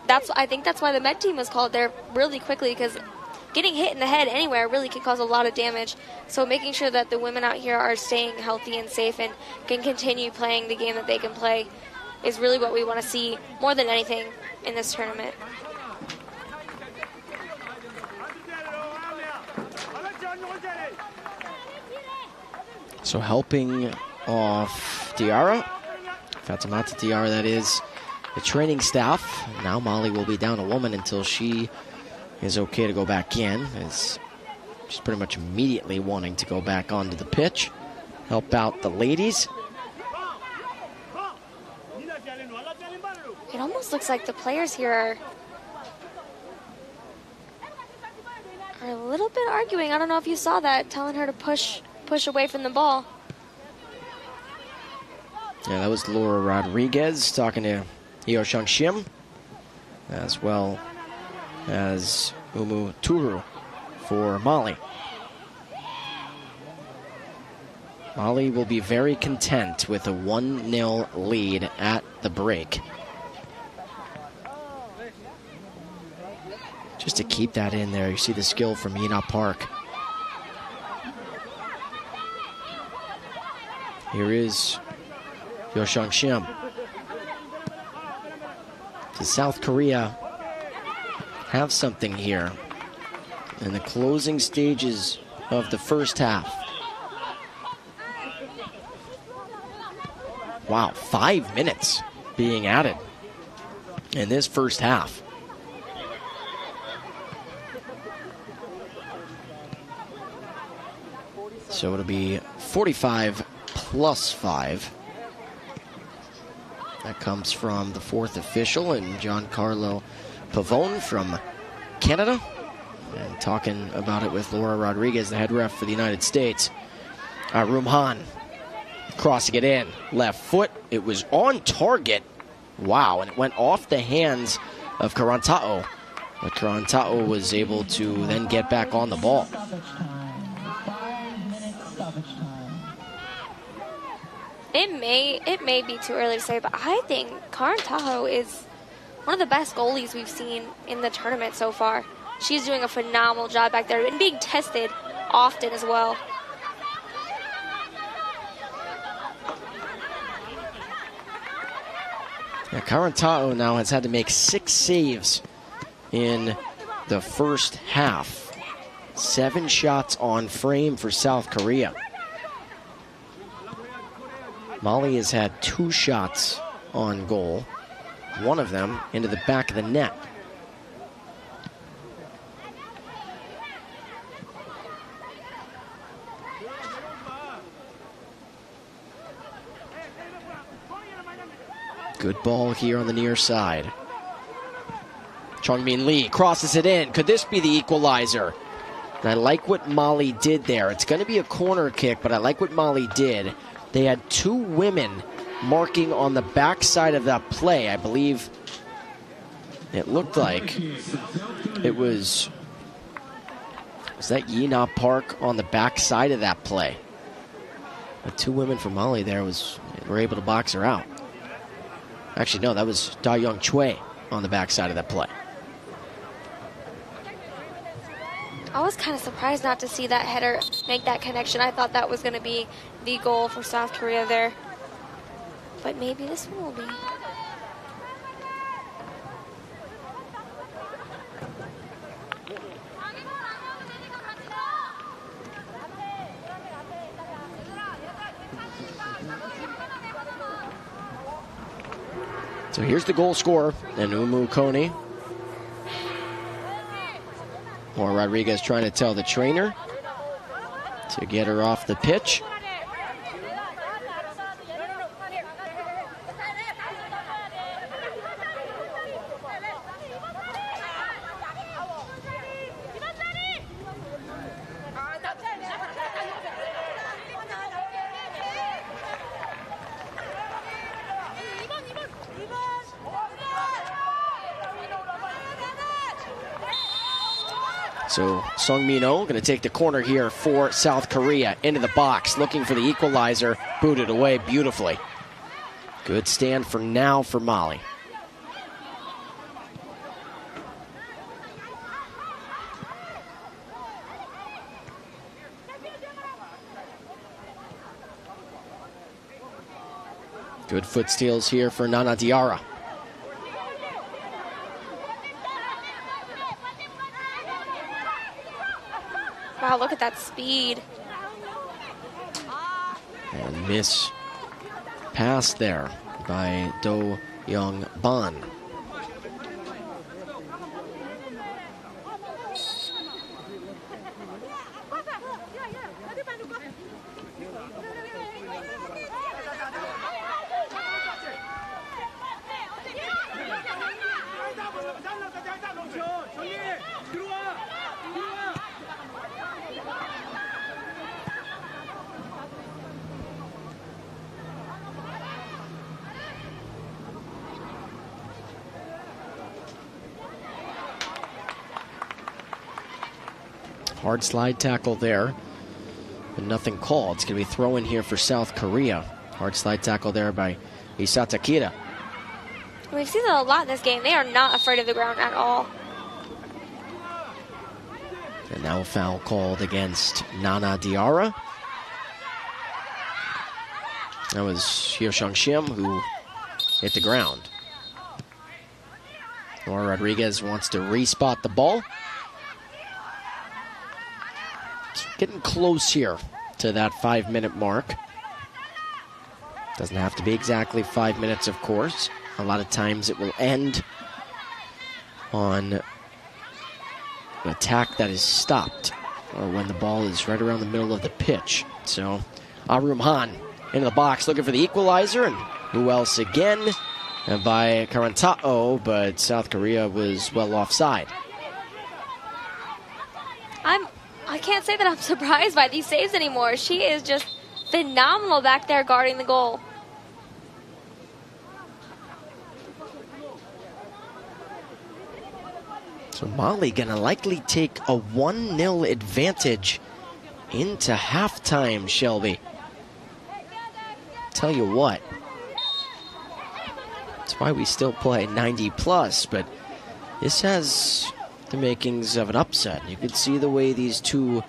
I think that's why the med team was called there really quickly, because getting hit in the head anywhere really can cause a lot of damage. So making sure that the women out here are staying healthy and safe and can continue playing the game that they can play is really what we want to see more than anything in this tournament. So helping off Diarra, Fatoumata Diarra, that is, the training staff. Now Mali will be down a woman until she is okay to go back in, as she's pretty much immediately wanting to go back onto the pitch, help out the ladies. It almost looks like the players here are a little bit arguing. I don't know if you saw that, telling her to push away from the ball. Yeah, that was Laura Rodriguez talking to Hyo Shang Shim, as well as Umu Turu for Mali. Mali will be very content with a 1-0 lead at the break. Just to keep that in there, you see the skill from Yina Park. Here is Hyo Shang Shim. Does South Korea have something here in the closing stages of the first half? Wow, 5 minutes being added in this first half. So it'll be 45 plus 5. That comes from the fourth official and Giancarlo Pavone from Canada. And talking about it with Laura Rodriguez, the head ref for the United States. Rumhan crossing it in. Left foot. It was on target. Wow, and it went off the hands of Karantao. But Karantao was able to then get back on the ball. It may be too early to say, but I think Karan Tahoe is one of the best goalies we've seen in the tournament so far. She's doing a phenomenal job back there and being tested often as well. Yeah, Karan Tahoe now has had to make 6 saves in the first half. 7 shots on frame for South Korea. Mali has had 2 shots on goal, one of them into the back of the net. Good ball here on the near side. Chongmin Lee crosses it in. Could this be the equalizer? And I like what Mali did there. It's going to be a corner kick, but I like what Mali did. They had two women marking on the backside of that play. I believe it looked like it was that Yina Park on the backside of that play. The two women from Mali there were able to box her out. Actually, no, that was Da Young Choi on the backside of that play. I was kind of surprised not to see that header make that connection. I thought that was going to be the goal for South Korea there. But maybe this one will be. So here's the goal scorer, Umu Kone. Or Rodriguez trying to tell the trainer to get her off the pitch. So Sung Min-oh going to take the corner here for South Korea into the box, looking for the equalizer, booted away beautifully. Good stand for now for Mali. Good foot steals here for Nana Diarra. Wow, look at that speed. And miss pass there by Do Young Ban. Hard slide tackle there, but nothing called. It's going to be throw in here for South Korea. Hard slide tackle there by Isata Kira. We've seen that a lot in this game. They are not afraid of the ground at all. And now a foul called against Nana Diarra. That was Hyo Shang-shim who hit the ground. Nora Rodriguez wants to respot the ball. Getting close here to that 5-minute mark. Doesn't have to be exactly 5 minutes, of course. A lot of times it will end on an attack that is stopped or when the ball is right around the middle of the pitch. So Arum Han into the box looking for the equalizer, and who else again? And by Karantao, but South Korea was well offside. I can't say that I'm surprised by these saves anymore. She is just phenomenal back there guarding the goal. So Mali gonna likely take a 1-0 advantage into halftime, Shelby. Tell you what, that's why we still play 90 plus, but this has the makings of an upset. You could see the way these two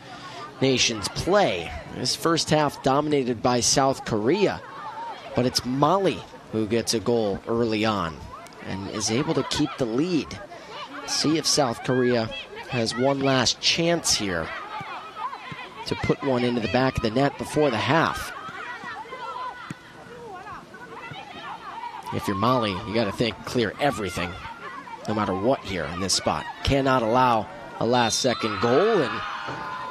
nations play. This first half dominated by South Korea, but it's Mali who gets a goal early on and is able to keep the lead. See if South Korea has one last chance here to put one into the back of the net before the half. If you're Mali, you got to think clear everything, no matter what here in this spot. Cannot allow a last-second goal, and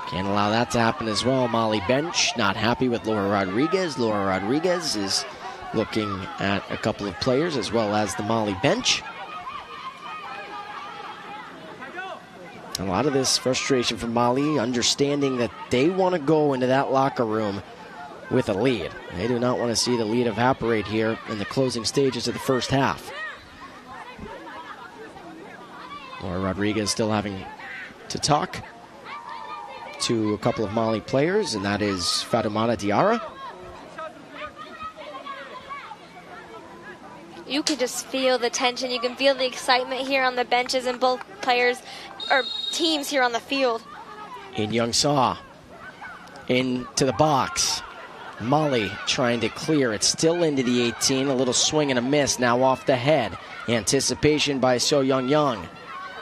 can't allow that to happen as well. Mali bench not happy with Laura Rodriguez. Laura Rodriguez is looking at a couple of players as well as the Mali bench. A lot of this frustration from Mali, understanding that they want to go into that locker room with a lead. They do not want to see the lead evaporate here in the closing stages of the first half. Laura Rodriguez still having to talk to a couple of Mali players, and that is Fatoumata Diarra. You can just feel the tension. You can feel the excitement here on the benches and both players or teams here on the field. In Young Saw into the box. Mali trying to clear it, still into the 18. A little swing and a miss now off the head. Anticipation by So Young Young.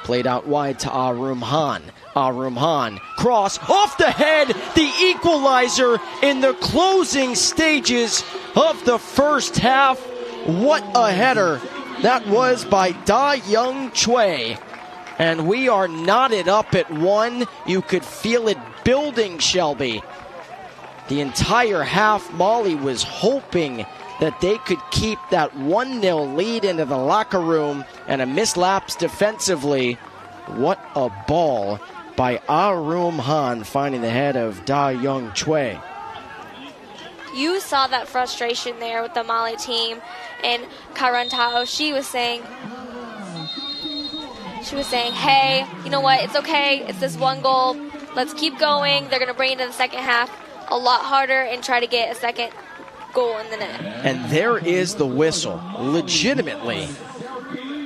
Played out wide to Arum Han. Arum Han, cross off the head, the equalizer in the closing stages of the first half. What a header that was by Da Young Choi. And we are knotted up at 1. You could feel it building, Shelby. The entire half, Mali was hoping that they could keep that 1-0 lead into the locker room, and a mislapse defensively. What a ball by Arum Han, finding the head of Da Young Choi. You saw that frustration there with the Mali team, and Karantao, she was saying, hey, you know what, it's okay, it's this one goal, let's keep going. They're going to bring it into the second half a lot harder and try to get a second goal in the net. And there is the whistle, legitimately.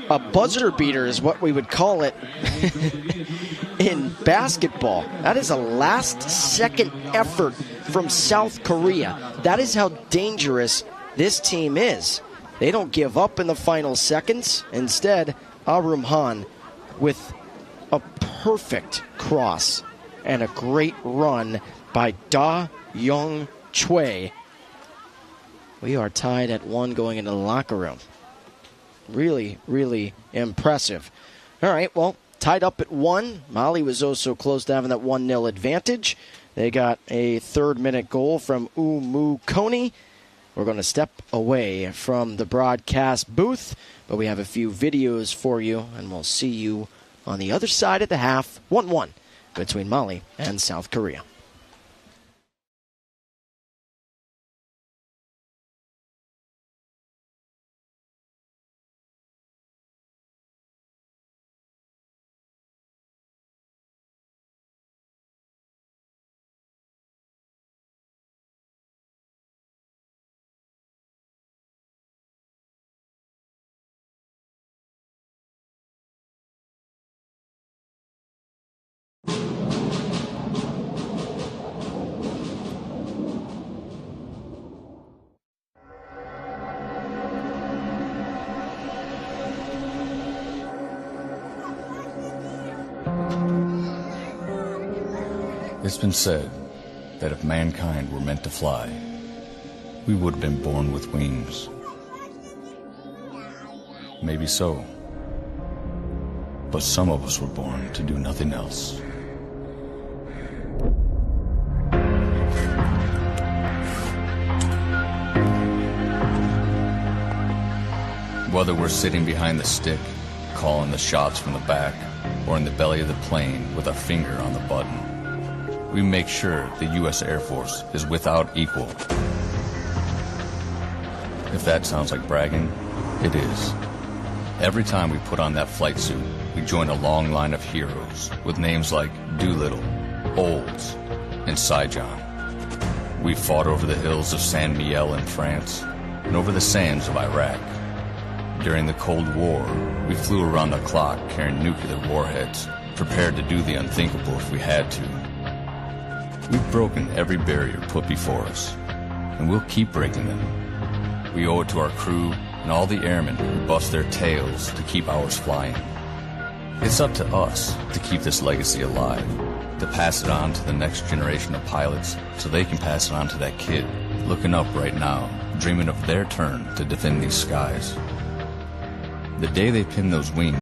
A buzzer beater is what we would call it in basketball. That is a last-second effort from South Korea. That is how dangerous this team is. They don't give up in the final seconds. Instead, Arum Han with a perfect cross and a great run by Da Young Choi. We are tied at 1 going into the locker room. Really, really impressive. All right, well, tied up at 1. Mali was also close to having that 1-0 advantage. They got a third-minute goal from Umu Koni. We're going to step away from the broadcast booth, but we have a few videos for you, and we'll see you on the other side of the half. 1-1 between Mali and South Korea. It's been said that if mankind were meant to fly, we would have been born with wings. Maybe so. But some of us were born to do nothing else. Whether we're sitting behind the stick, calling the shots from the back, or in the belly of the plane with our finger on the button, we make sure the U.S. Air Force is without equal. If that sounds like bragging, it is. Every time we put on that flight suit, we join a long line of heroes with names like Doolittle, Olds, and Saigon. We fought over the hills of Saint Mihiel in France and over the sands of Iraq. During the Cold War, we flew around the clock carrying nuclear warheads, prepared to do the unthinkable if we had to. We've broken every barrier put before us, and we'll keep breaking them. We owe it to our crew and all the airmen who bust their tails to keep ours flying. It's up to us to keep this legacy alive, to pass it on to the next generation of pilots so they can pass it on to that kid looking up right now, dreaming of their turn to defend these skies. The day they pin those wings,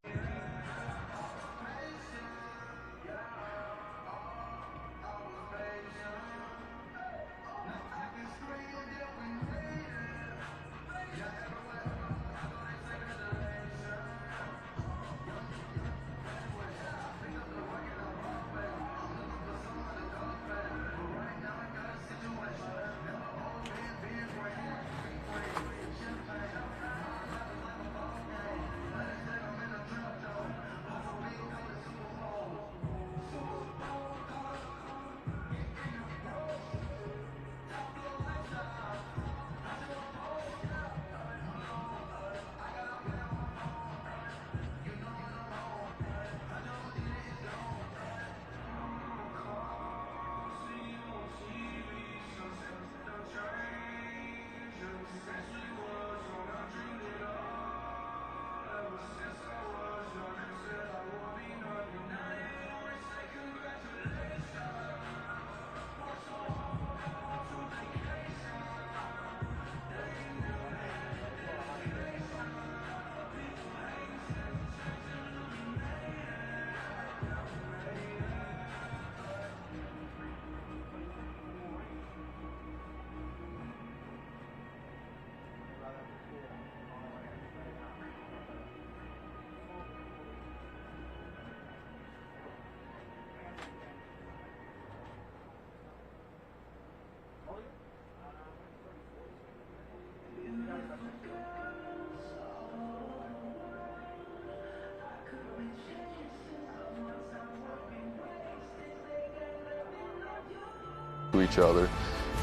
to each other,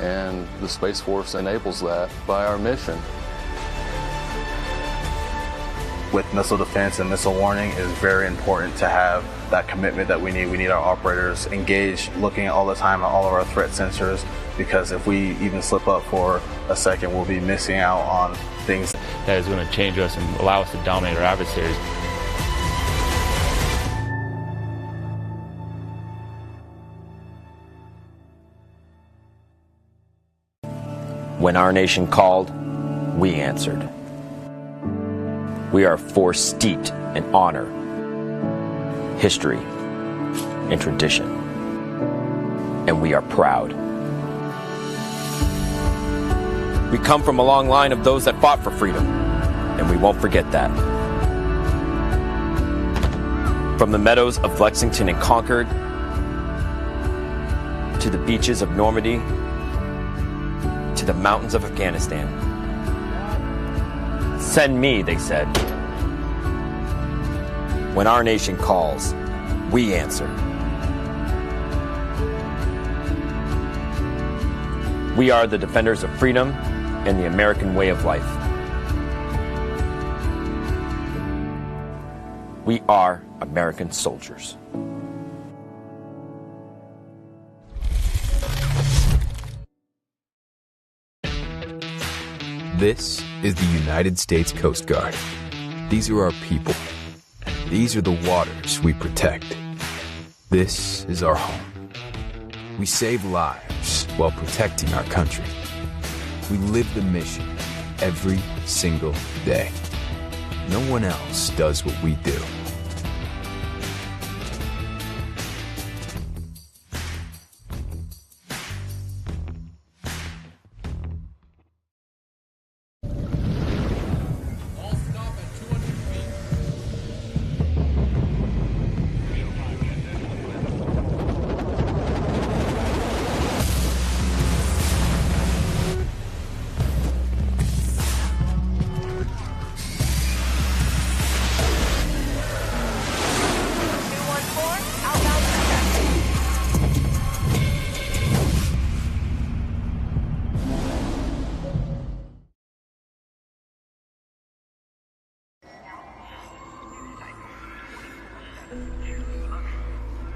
and the Space Force enables that by our mission. With missile defense and missile warning, it is very important to have that commitment that we need. We need our operators engaged, looking all the time at all of our threat sensors, because if we even slip up for a second, we'll be missing out on things that is going to change us and allow us to dominate our adversaries. When our nation called, we answered. We are a force steeped in honor, history, and tradition. And we are proud. We come from a long line of those that fought for freedom, and we won't forget that. From the meadows of Lexington and Concord, to the beaches of Normandy, to the mountains of Afghanistan. Send me, they said. When our nation calls, we answer. We are the defenders of freedom and the American way of life. We are American soldiers. This is the United States Coast Guard. These are our people. These are the waters we protect. This is our home. We save lives while protecting our country. We live the mission every single day. No one else does what we do.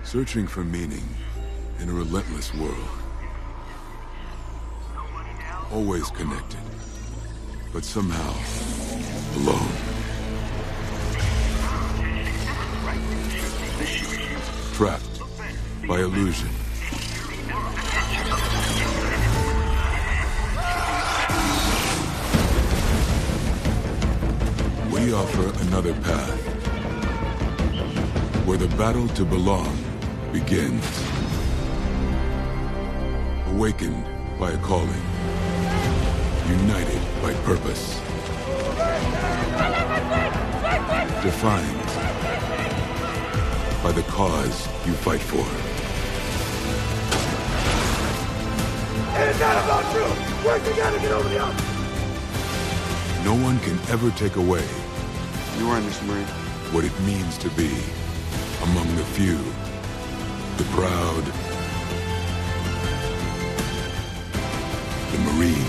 Searching for meaning in a relentless world. Always connected, but somehow alone. Trapped by illusion. We offer another path, where the battle to belong begins. Awakened by a calling. United by purpose. Defined by the cause you fight for. It's not about you! Work together, get over the hump! No one can ever take away. You are, Mr. Marine. What it means to be among the few. The proud, the Marines.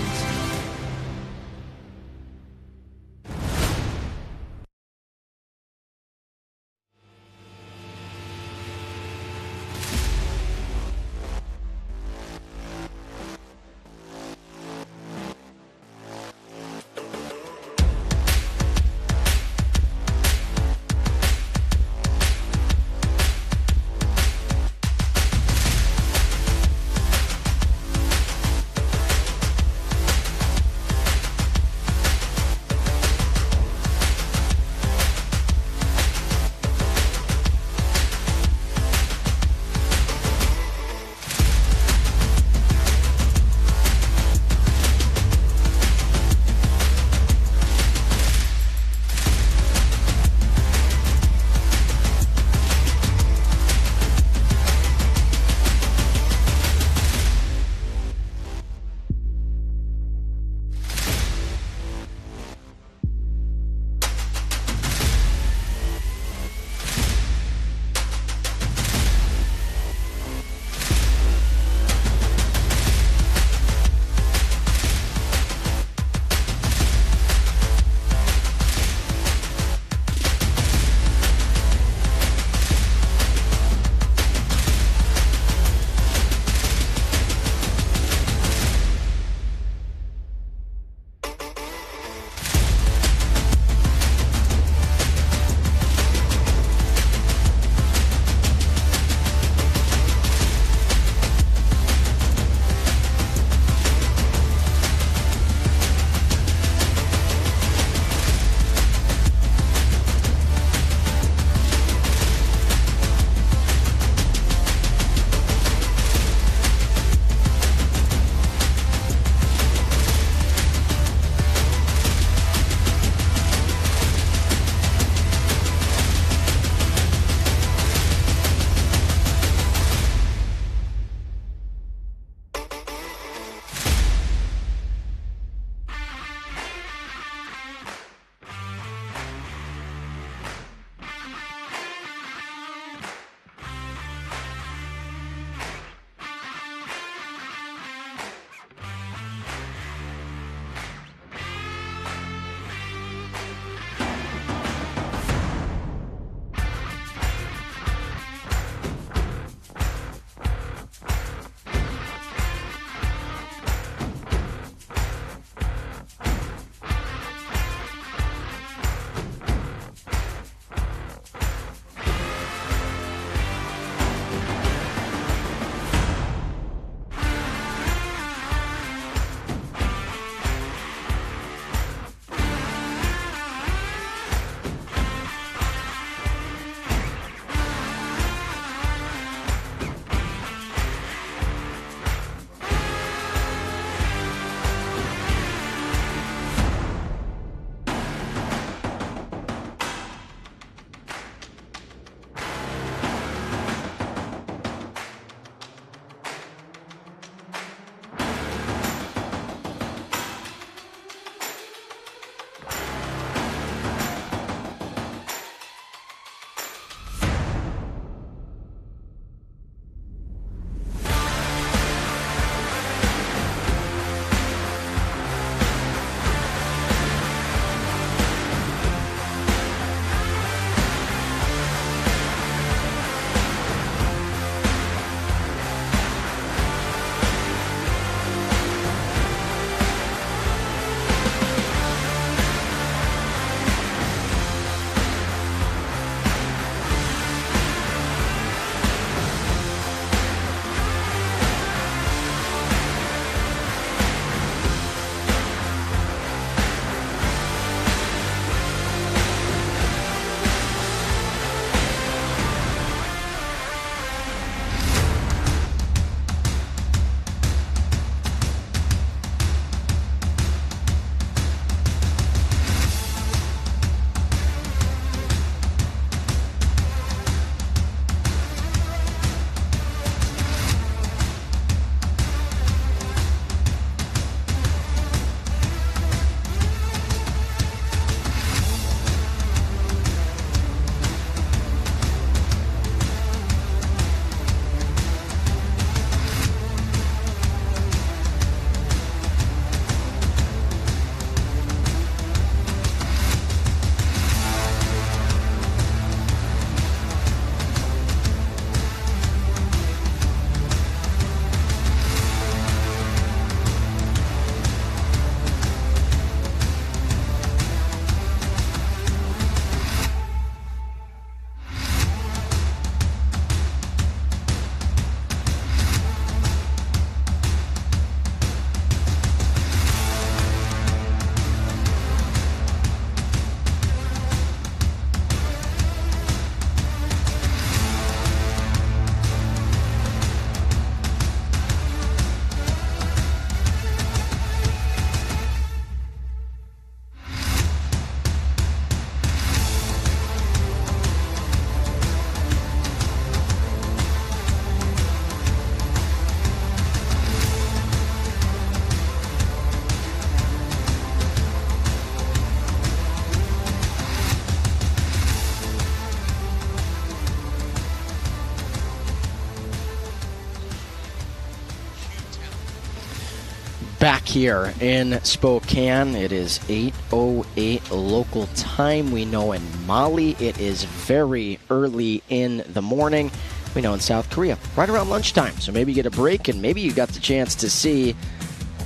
Back here in Spokane, it is 8:08 local time. We know in Mali it is very early in the morning. We know in South Korea, right around lunchtime. So maybe you get a break, and maybe you got the chance to see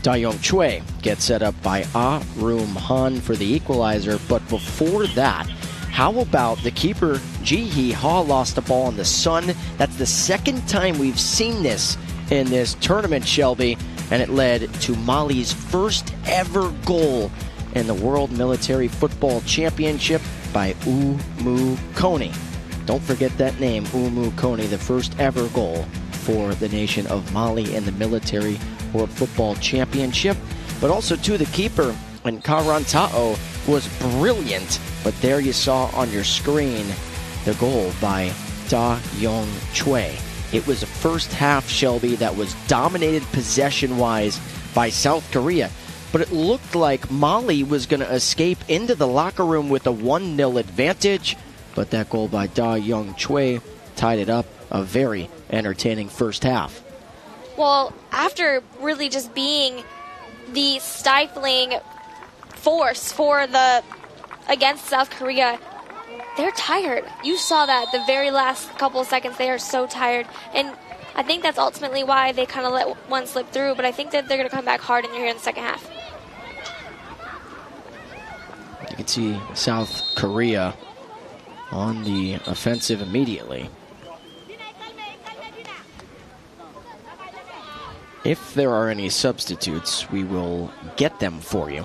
Da-Young Choi get set up by Ah-Room Han for the equalizer. But before that, how about the keeper, Ji-Hee Ha, lost the ball in the sun? That's the second time we've seen this in this tournament, Shelby, and it led to Mali's first ever goal in the World Military Football Championship by Umu Kone. Don't forget that name, Umu Kone, the first ever goal for the nation of Mali in the Military World Football Championship. But also, too, the keeper, and Karantao, was brilliant. But there you saw on your screen the goal by Da-Young Choi. It was a first half, Shelby, that was dominated possession-wise by South Korea. But it looked like Mali was going to escape into the locker room with a 1-0 advantage. But that goal by Da-Young Choi tied it up. A very entertaining first half. Well, after really just being the stifling force against South Korea, they're tired. You saw that the very last couple of seconds. They are so tired. And I think that's ultimately why they kind of let one slip through. But I think that they're going to come back hard in here in the second half. You can see South Korea on the offensive immediately. If there are any substitutes, we will get them for you.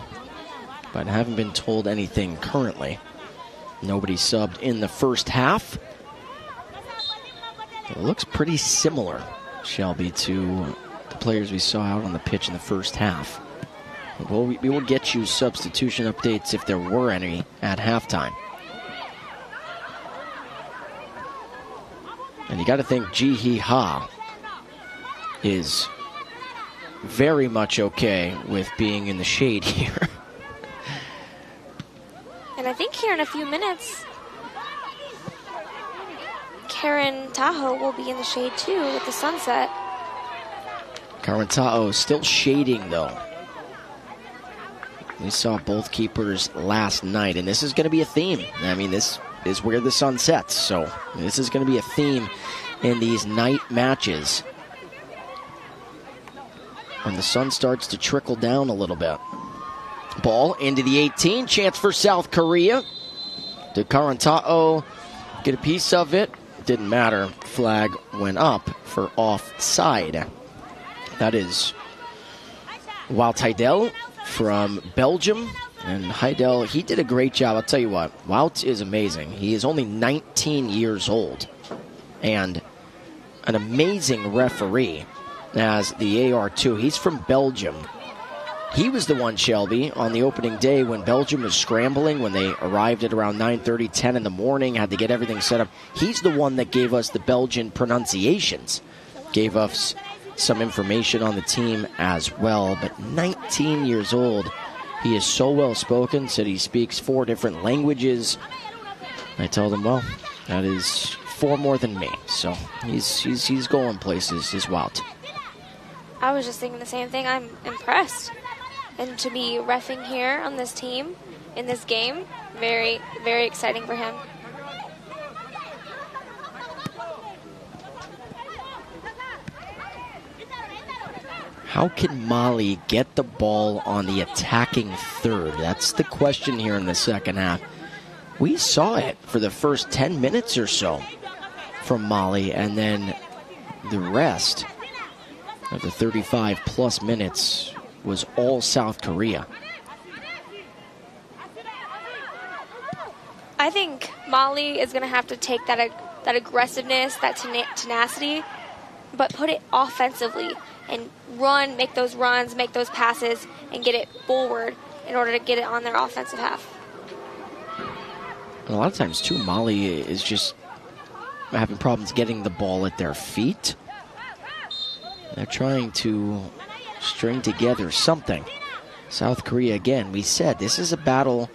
But I haven't been told anything currently. Nobody subbed in the first half. It looks pretty similar, Shelby, to the players we saw out on the pitch in the first half. We will get you substitution updates if there were any at halftime. And you got to think Ji-Hee Ha is very much okay with being in the shade here. And I think here in a few minutes, Karen Tahoe will be in the shade too with the sunset. Karen Tahoe still shading though. We saw both keepers last night, and this is going to be a theme. I mean, this is where the sun sets, so this is going to be a theme in these night matches. When the sun starts to trickle down a little bit. Ball into the 18. Chance for South Korea. Did Karantao get a piece of it? Didn't matter. Flag went up for offside. That is Wout Heidel from Belgium. And Heidel, he did a great job. I'll tell you what, Wout is amazing. He is only 19 years old. And an amazing referee as the AR2. He's from Belgium. He was the one, Shelby, on the opening day when Belgium was scrambling, when they arrived at around 9:30, 10 in the morning, had to get everything set up. He's the one that gave us the Belgian pronunciations, gave us some information on the team as well. But 19 years old, he is so well spoken, said he speaks 4 different languages. I told him, well, that is 4 more than me. So he's going places, is Wout. I was just thinking the same thing. I'm impressed. And to be reffing here on this team, in this game, very, very exciting for him. How can Mali get the ball on the attacking third? That's the question here in the second half. We saw it for the first 10 minutes or so from Mali, and then the rest of the 35-plus minutes was all South Korea. I think Mali is going to have to take that aggressiveness, that tenacity, but put it offensively and run, make those runs, make those passes, and get it forward in order to get it on their offensive half. And a lot of times, too, Mali is just having problems getting the ball at their feet. They're trying to string together something. South Korea, again, we said this is a battle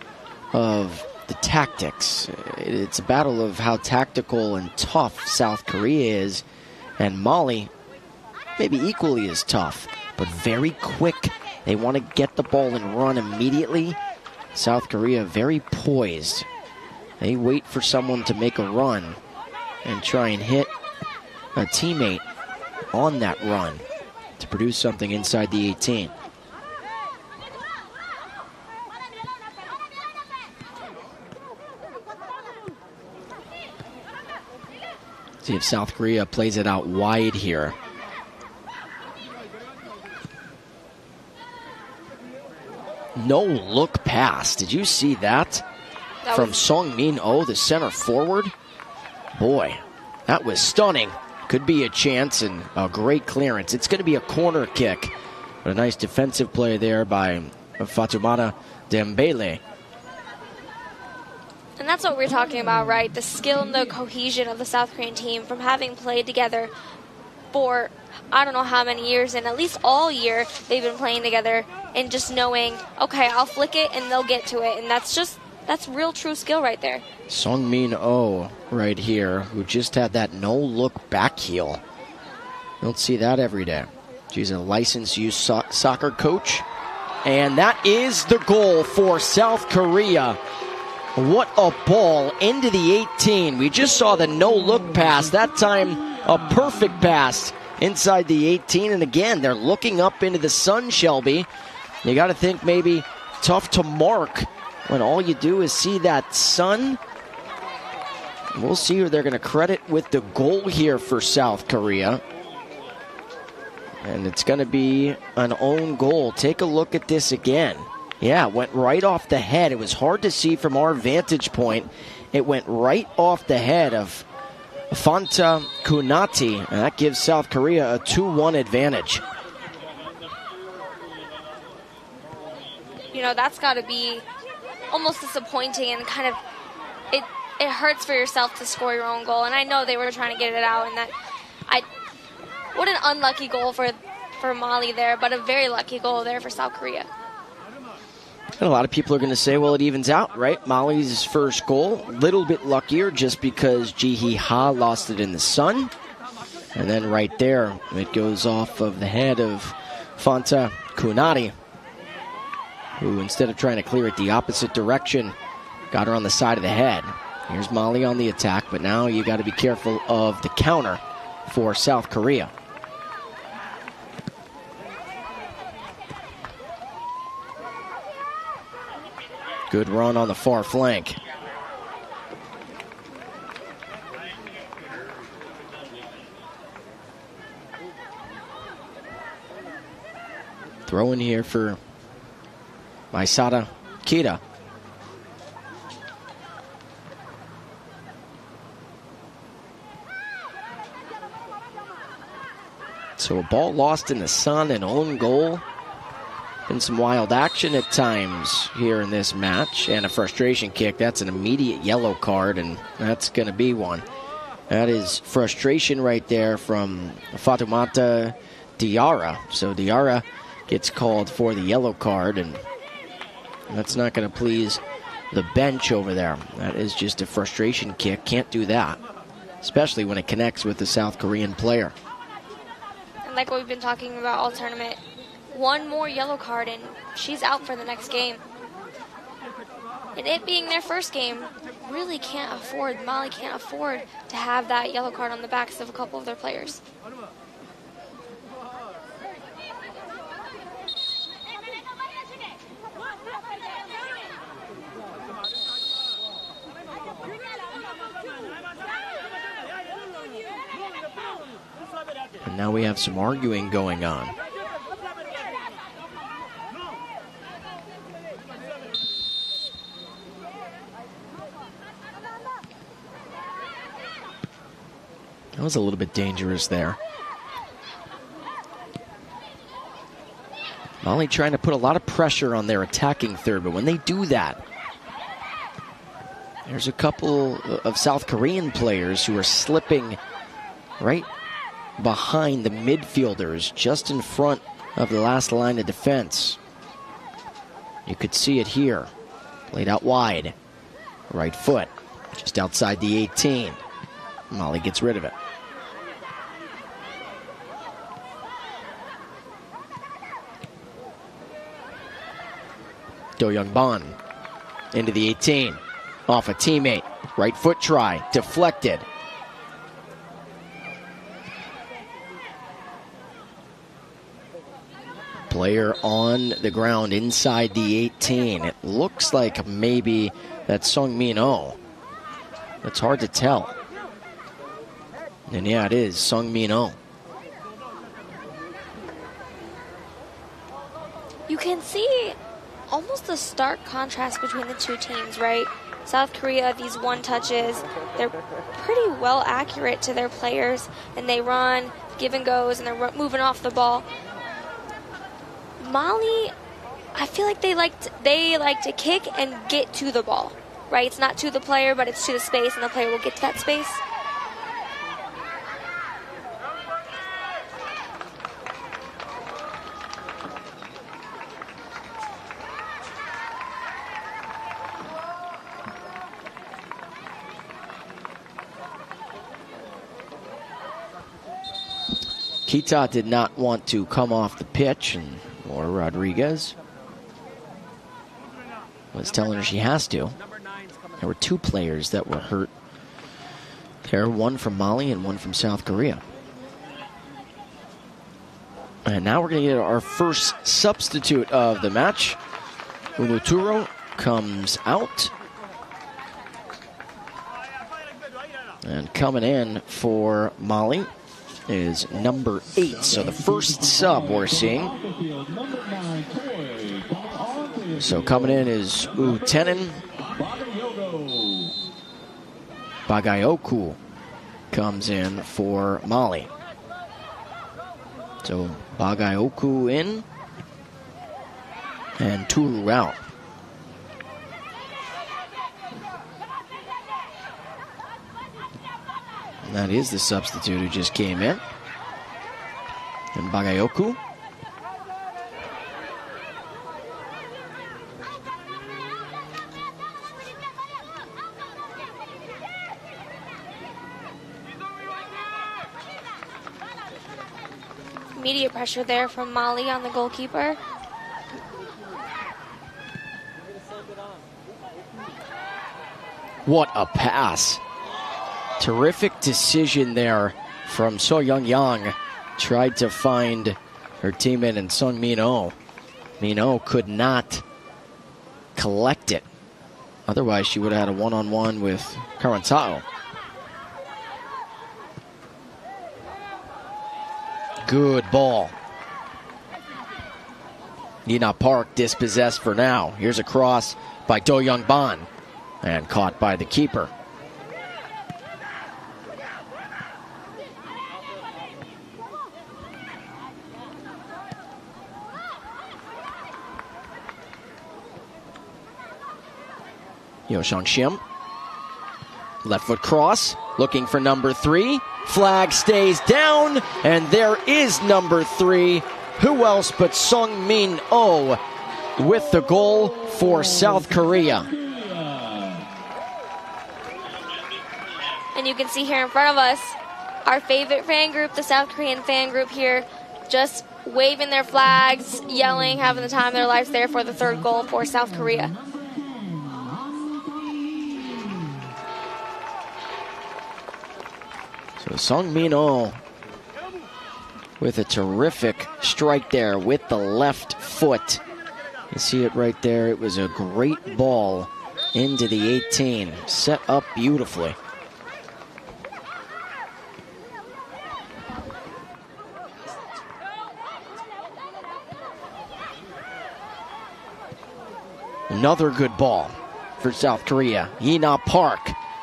of the tactics. It's a battle of how tactical and tough South Korea is, and Mali maybe equally as tough, but very quick They want to get the ball and run immediately. South Korea very poised. They wait for someone to make a run and try and hit a teammate on that run to produce something inside the 18. See if South Korea plays it out wide here. No look pass. Did you see that? From Song-min Oh, the center forward? Boy, that was stunning. Could be a chance and a great clearance. It's going to be a corner kick. But a nice defensive play there by Fatoumata Dembele. And that's what we're talking about, right? The skill and the cohesion of the South Korean team from having played together for I don't know how many years, and at least all year they've been playing together, and just knowing, okay, I'll flick it and they'll get to it. And that's real true skill right there. Song-min Oh right here, who just had that no-look back heel. Don't see that every day. She's a licensed youth soccer coach. And that is the goal for South Korea. What a ball into the 18. We just saw the no-look pass. That time, a perfect pass inside the 18. And again, they're looking up into the sun, Shelby. You got to think maybe tough to mark when all you do is see that sun. We'll see who they're going to credit with the goal here for South Korea. And it's going to be an own goal. Take a look at this again. Yeah, it went right off the head. It was hard to see from our vantage point. It went right off the head of Fanta Kunati, and that gives South Korea a 2-1 advantage. You know, that's got to be almost disappointing, and kind of it hurts for yourself to score your own goal. And I know they were trying to get it out, and what an unlucky goal for Mali there, but a very lucky goal there for South Korea. And a lot of people are going to say, well, it evens out, right? Mali's first goal, a little bit luckier just because Ji-hee Ha lost it in the sun. And then right there, it goes off of the head of Fanta Kunati, who instead of trying to clear it the opposite direction, got her on the side of the head. Here's Mali on the attack, but now you got to be careful of the counter for South Korea. Good run on the far flank. Throw in here for Maisata Kita. So a ball lost in the sun, an own goal. Been some wild action at times here in this match, and a frustration kick. That's an immediate yellow card, and that's going to be one. That is frustration right there from Fatoumata Diarra. So Diarra gets called for the yellow card, and that's not going to please the bench over there. That is just a frustration kick. Can't do that, especially when it connects with the South Korean player. And like what we've been talking about all tournament, one more yellow card and she's out for the next game. And it being their first game, Mali can't afford to have that yellow card on the backs of a couple of their players. And now we have some arguing going on. That was a little bit dangerous there. Mali trying to put a lot of pressure on their attacking third, but when they do that, there's a couple of South Korean players who are slipping right behind the midfielders, just in front of the last line of defense. You could see it here. Played out wide. Right foot, just outside the 18. Mali gets rid of it. Do Young Ban into the 18. Off a teammate. Right foot try. Deflected. Player on the ground inside the 18. It looks like maybe that's Sung Min Oh. It's hard to tell. And yeah, it is Sung Min Oh. You can see almost the stark contrast between the two teams, right? South Korea, these one touches, they're pretty well accurate to their players, and they run, give and goes, and they're moving off the ball. Mali, I feel like they like to kick and get to the ball, right? It's not to the player, but it's to the space, and the player will get to that space. Kita did not want to come off the pitch, and Laura Rodriguez was telling her she has to. There were two players that were hurt there, one from Mali and one from South Korea. And now we're going to get our first substitute of the match. Uluturo comes out. And coming in for Mali is number 8. So the first sub we're seeing. So coming in is Utenin. Bagayoku comes in for Mali. So Bagayoku in and Turu out. And that is the substitute who just came in. And Bagayoku. Immediate pressure there from Mali on the goalkeeper. What a pass. Terrific decision there from So Young Yang. Tried to find her teammate in Sung Min Oh. Min Oh could not collect it. Otherwise, she would have had a one-on-one with Karantao. Good ball. Nina Park dispossessed for now. Here's a cross by Do Young Ban and caught by the keeper. Yo Shang Shim. Left foot cross. Looking for number 3. Flag stays down. And there is number 3. Who else but Sung Min Oh with the goal for South Korea. And you can see here in front of us our favorite fan group, the South Korean fan group here, just waving their flags, yelling, having the time of their lives there for the 3rd goal for South Korea. So Sung Min Oh with a terrific strike there with the left foot. You see it right there. It was a great ball into the 18. Set up beautifully. Another good ball for South Korea. Ina Park.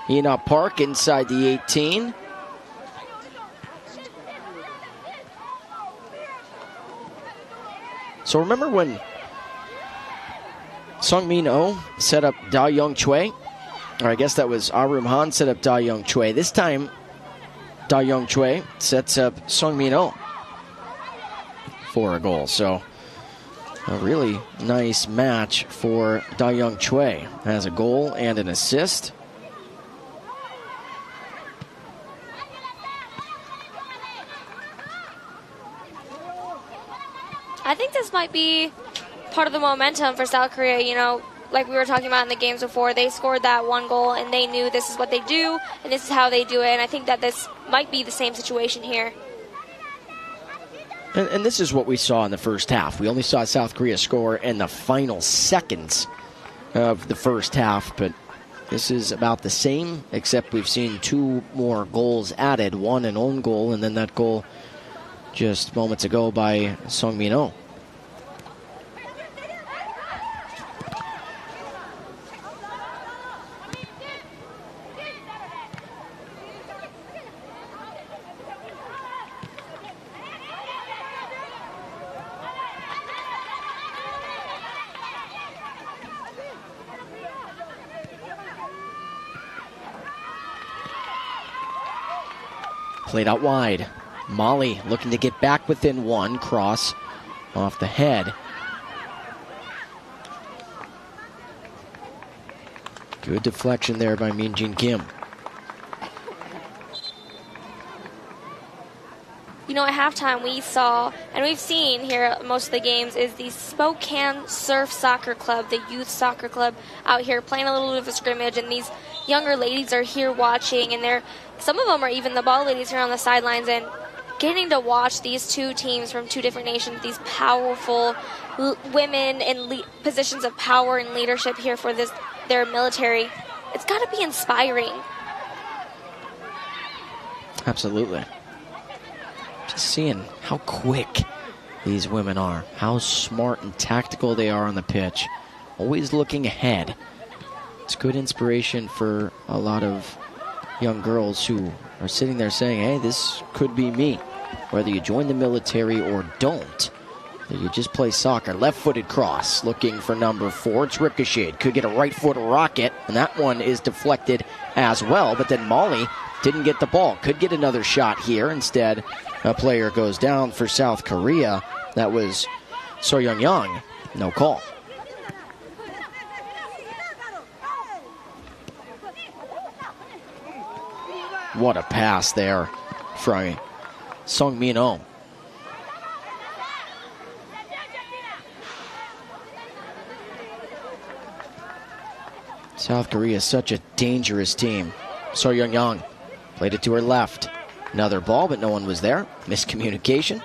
Ina Park inside the 18. So remember when Sung Min Oh set up Da Young Choi? Or I guess that was Arum Han set up Da Young Choi. This time, Da Young Choi sets up Sung Min Oh for a goal. So a really nice match for Da Young Choi. Has a goal and an assist. I think this might be part of the momentum for South Korea. You know, like we were talking about in the games before, they scored that one goal and they knew this is what they do and this is how they do it. And I think that this might be the same situation here. And this is what we saw in the first half. We only saw South Korea score in the final seconds of the first half, but this is about the same, except we've seen 2 more goals added, one an own goal, and then that goal just moments ago by Song Min-oh. Played out wide. Mali looking to get back within 1. Cross off the head. Good deflection there by Min Jin Kim. You know, at halftime we saw, and we've seen here at most of the games, is the Spokane Surf Soccer Club, the youth soccer club out here playing a little bit of a scrimmage, and these younger ladies are here watching, and some of them are even the ball ladies here on the sidelines, and getting to watch these 2 teams from 2 different nations, these powerful women in positions of power and leadership here for their military. It's got to be inspiring. Absolutely. Just seeing how quick these women are, how smart and tactical they are on the pitch, always looking ahead. It's good inspiration for a lot of young girls who are sitting there saying, hey, this could be me. Whether you join the military or don't, you just play soccer. Left-footed cross, looking for number 4. It's ricocheted. Could get a right foot rocket, and that one is deflected as well. But then Mali didn't get the ball. Could get another shot here. Instead, a player goes down for South Korea. That was So Young. No call. What a pass there from Song Min-oh. South Korea is such a dangerous team. So Young played it to her left. Another ball, but no one was there. Miscommunication.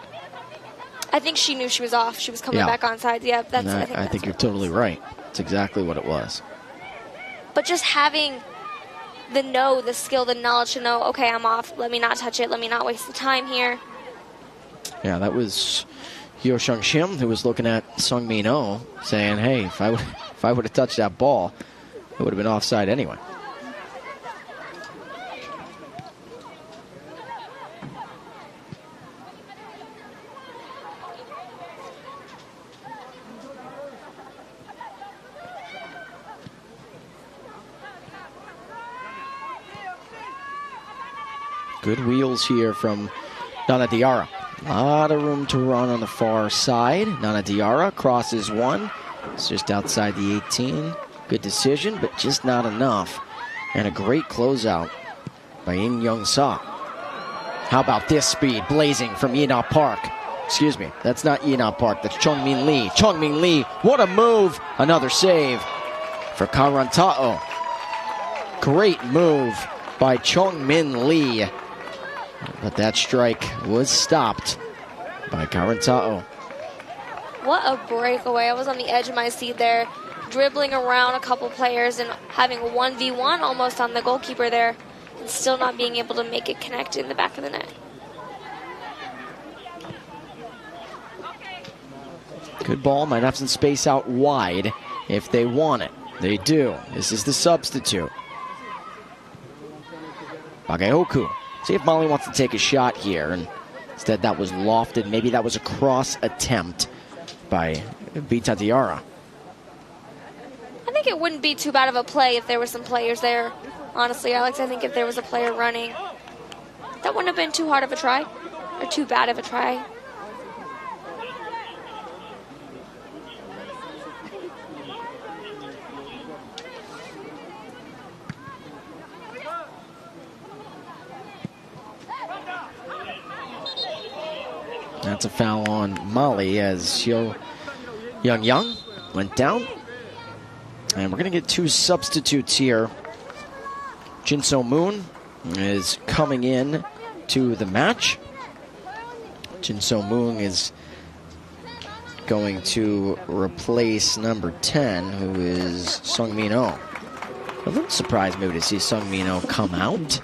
I think she knew she was off. She was coming back on sides. Yeah, I think you're totally right. That's exactly what it was. But just having the skill, the knowledge to know, okay, I'm off. Let me not touch it. Let me not waste the time here. Yeah, that was Yo Shung Shim who was looking at Song Min-oh saying, hey, if I would have touched that ball, it would have been offside anyway. Good wheels here from Nana Diarra. A lot of room to run on the far side. Nana Diarra crosses 1. It's just outside the 18. Good decision, but just not enough. And a great closeout by In Young-sa. How about this speed blazing from Ina Park? Excuse me, that's not Ina Park, that's Chongmin Lee. Chongmin Lee, what a move! Another save for Karantao. Great move by Chongmin Lee. But that strike was stopped by Karantao. What a breakaway. I was on the edge of my seat there, dribbling around a couple players and having a 1v1 almost on the goalkeeper there, and still not being able to make it connect in the back of the net. Good ball, might have some space out wide if they want it. They do. This is the substitute. Bagayoku. See if Mali wants to take a shot here. And instead, that was lofted. Maybe that was a cross attempt by Bita Diarra. I think it wouldn't be too bad of a play if there were some players there. Honestly, Alex, I think if there was a player running, that wouldn't have been too hard of a try, or too bad of a try. That's a foul on Mali as she'll Young went down. And we're going to get 2 substitutes here. Jin-So Moon is coming in to the match. Jin-So Moon is going to replace number 10, who is Sungmin-Oh. A little surprised maybe to see Sungmin-Oh come out.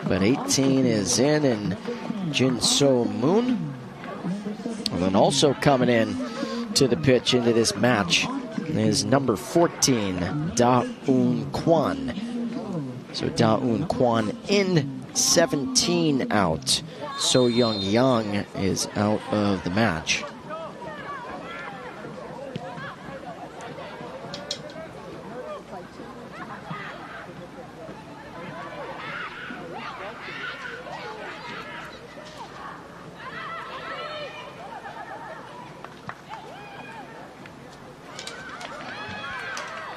But 18 is in, and Jin-So Moon. And then also coming in to the pitch into this match is number 14, Da-Un Kwan. So Da-Un Kwan in, 17 out. So Young is out of the match.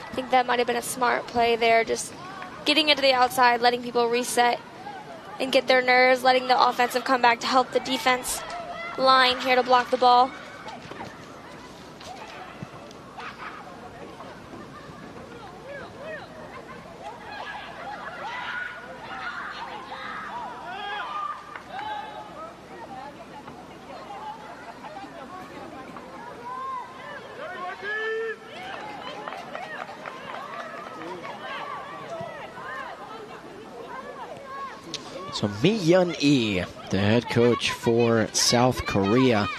I think that might have been a smart play there, just getting into the outside, letting people reset and get their nerves, letting the offensive come back to help the defense line here to block the ball. So Mi Yun-Lee, the head coach for South Korea,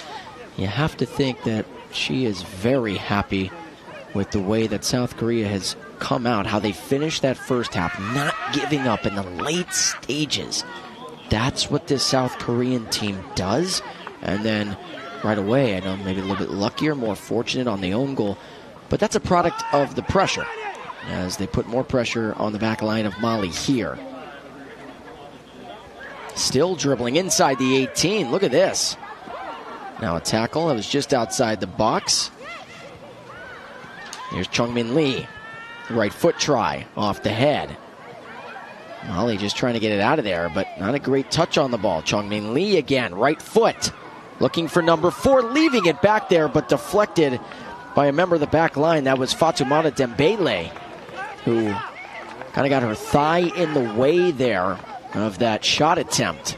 you have to think that she is very happy with the way that South Korea has come out, how they finished that first half, not giving up in the late stages. That's what this South Korean team does. And then right away, I know maybe a little bit luckier, more fortunate on the own goal, but that's a product of the pressure as they put more pressure on the back line of Mali here. Still dribbling inside the 18. Look at this. Now a tackle that was just outside the box. Here's Chung-Min Lee. Right foot try off the head. Mali just trying to get it out of there, but not a great touch on the ball. Chung-Min Lee again, right foot. Looking for number 4, leaving it back there, but deflected by a member of the back line. That was Fatoumata Dembele, who kind of got her thigh in the way there of that shot attempt.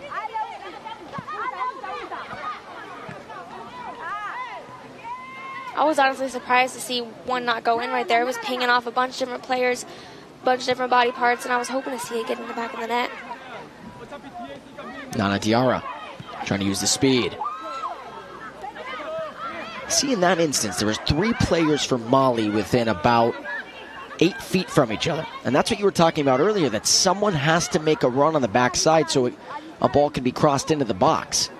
I was honestly surprised to see one not go in right there. It was pinging off a bunch of different players, a bunch of different body parts, and I was hoping to see it get in the back of the net. Nana Diarra trying to use the speed. See, in that instance, there was 3 players for Mali within about 8 feet from each other. And that's what you were talking about earlier, that someone has to make a run on the backside so a ball can be crossed into the box.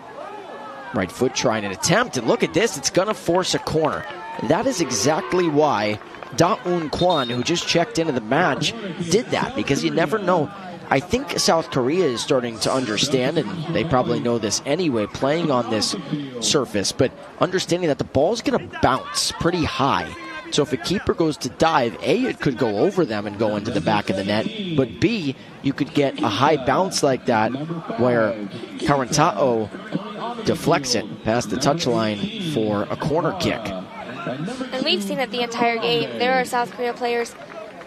Right foot trying an attempt, and look at this, it's going to force a corner. That is exactly why Da-Un Kwan, who just checked into the match, did that, because you never know. I think South Korea is starting to understand, and they probably know this anyway, playing on this surface, but understanding that the ball's going to bounce pretty high. So if a keeper goes to dive, A, it could go over them and go into the back of the net, but B, you could get a high bounce like that where Karantao deflects it past the touchline for a corner kick. And we've seen it the entire game. There are South Korea players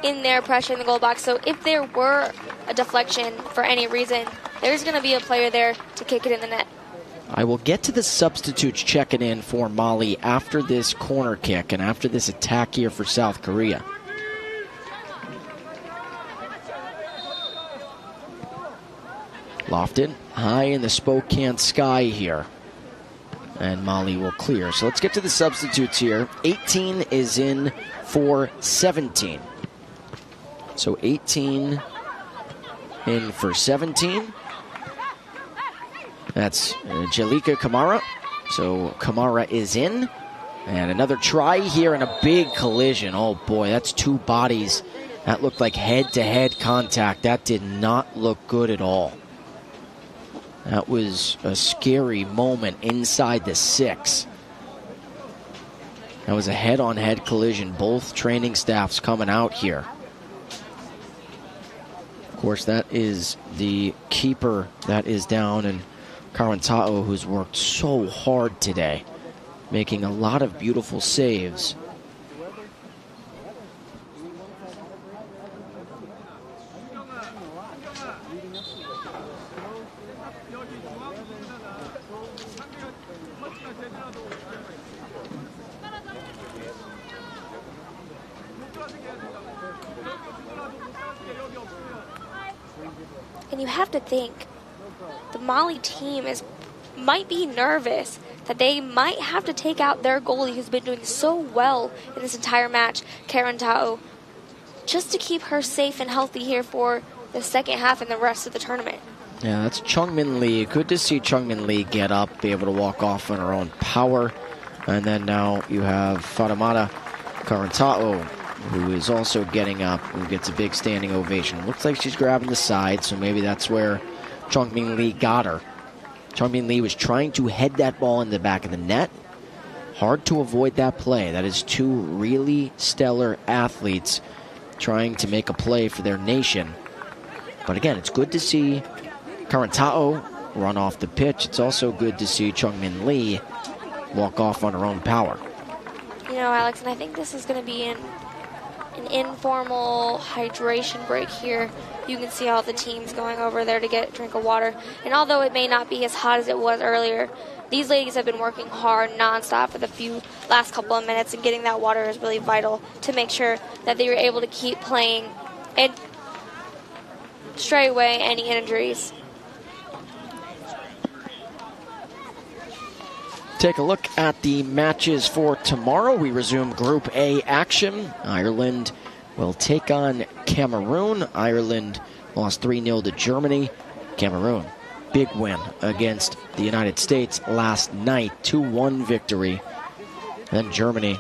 in there pressuring the goal box, so if there were a deflection for any reason, there's going to be a player there to kick it in the net. I will get to the substitutes checking in for Mali after this corner kick and after this attack here for South Korea. Lofted high in the Spokane sky here. And Mali will clear. So let's get to the substitutes here. 18 is in for 17. So 18 in for 17. That's Jalika Kamara. So Kamara is in. And another try here and a big collision. Oh boy, that's 2 bodies. That looked like head-to-head contact. That did not look good at all. That was a scary moment inside the 6. That was a head-on-head collision. Both training staffs coming out here. Of course, that is the keeper that is down, and Karantao, who's worked so hard today. making a lot of beautiful saves. And you have to think, the Mali team might be nervous that they might have to take out their goalie who's been doing so well in this entire match, Karen Tao, just to keep her safe and healthy here for the second half and the rest of the tournament. Yeah, that's Chungmin Lee. Good to see Chungmin Lee get up, be able to walk off on her own power. And then now you have Fatimata Karantao, who is also getting up, who gets a big standing ovation. Looks like she's grabbing the side, so maybe that's where Chungmin Lee got her. Chungmin Lee was trying to head that ball in the back of the net. Hard to avoid that play. That is two really stellar athletes trying to make a play for their nation. But again, it's good to see Karantao run off the pitch. It's also good to see Chungmin Lee walk off on her own power. You know, Alex, and I think this is going to be an informal hydration break here. You can see all the teams going over there to get a drink of water. And although it may not be as hot as it was earlier, these ladies have been working hard nonstop for the last couple of minutes, and getting that water is really vital to make sure that they were able to keep playing and stray away any injuries. Take a look at the matches for tomorrow. We resume Group A action. Ireland will take on Cameroon. Ireland lost 3-0 to Germany. Cameroon, big win against the United States last night. 2-1 victory. Then Germany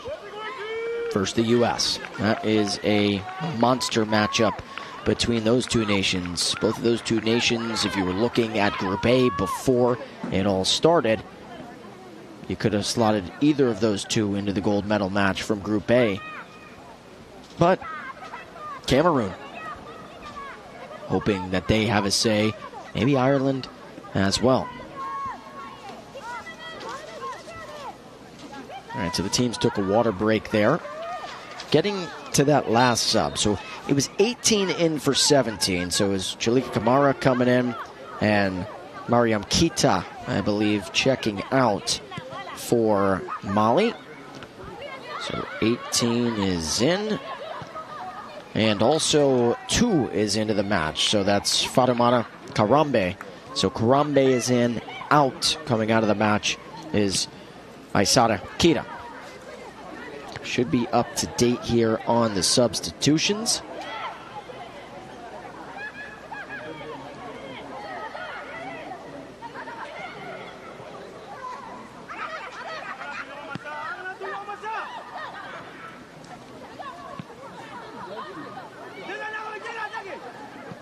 versus the U.S. That is a monster matchup between those two nations. Both of those two nations, if you were looking at Group A before it all started, you could have slotted either of those two into the gold medal match from Group A. But Cameroon, hoping that they have a say, maybe Ireland as well. All right, so the teams took a water break there. Getting to that last sub, so it was 18 in for 17. So it was Chalika Kamara coming in and Mariam Kita, I believe, checking out for Mali. So 18 is in. And also 2 is into the match. So that's Fatimata Karambe. So Karambe is in. Out, coming out of the match, is Aisata Kita. Should be up to date here on the substitutions.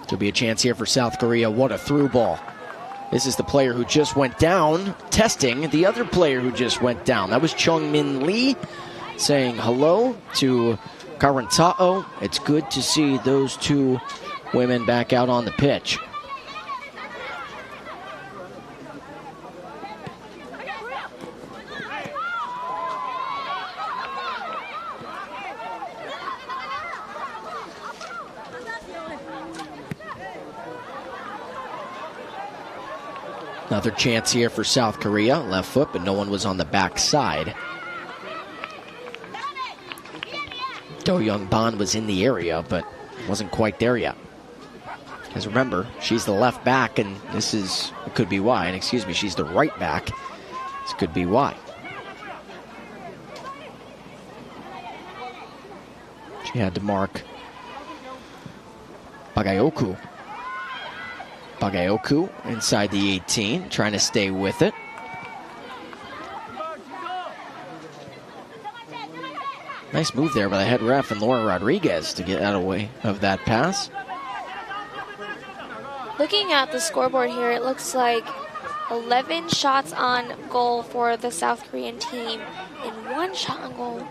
Could be a chance here for South Korea. What a through ball. This is the player who just went down, testing the other player who just went down. That was Chungmin Lee saying hello to Karantao. It's good to see those two women back out on the pitch. Another chance here for South Korea. Left foot, but no one was on the back side. Do Young Ban was in the area, but wasn't quite there yet. Because remember, she's the left back, and this is, it could be why. And excuse me, she's the right back. This could be why. She had to mark Bagayoku. Bagayoku inside the 18, trying to stay with it. Nice move there by the head ref and Laura Rodriguez to get out of the way of that pass. Looking at the scoreboard here, it looks like 11 shots on goal for the South Korean team and 1 shot on goal.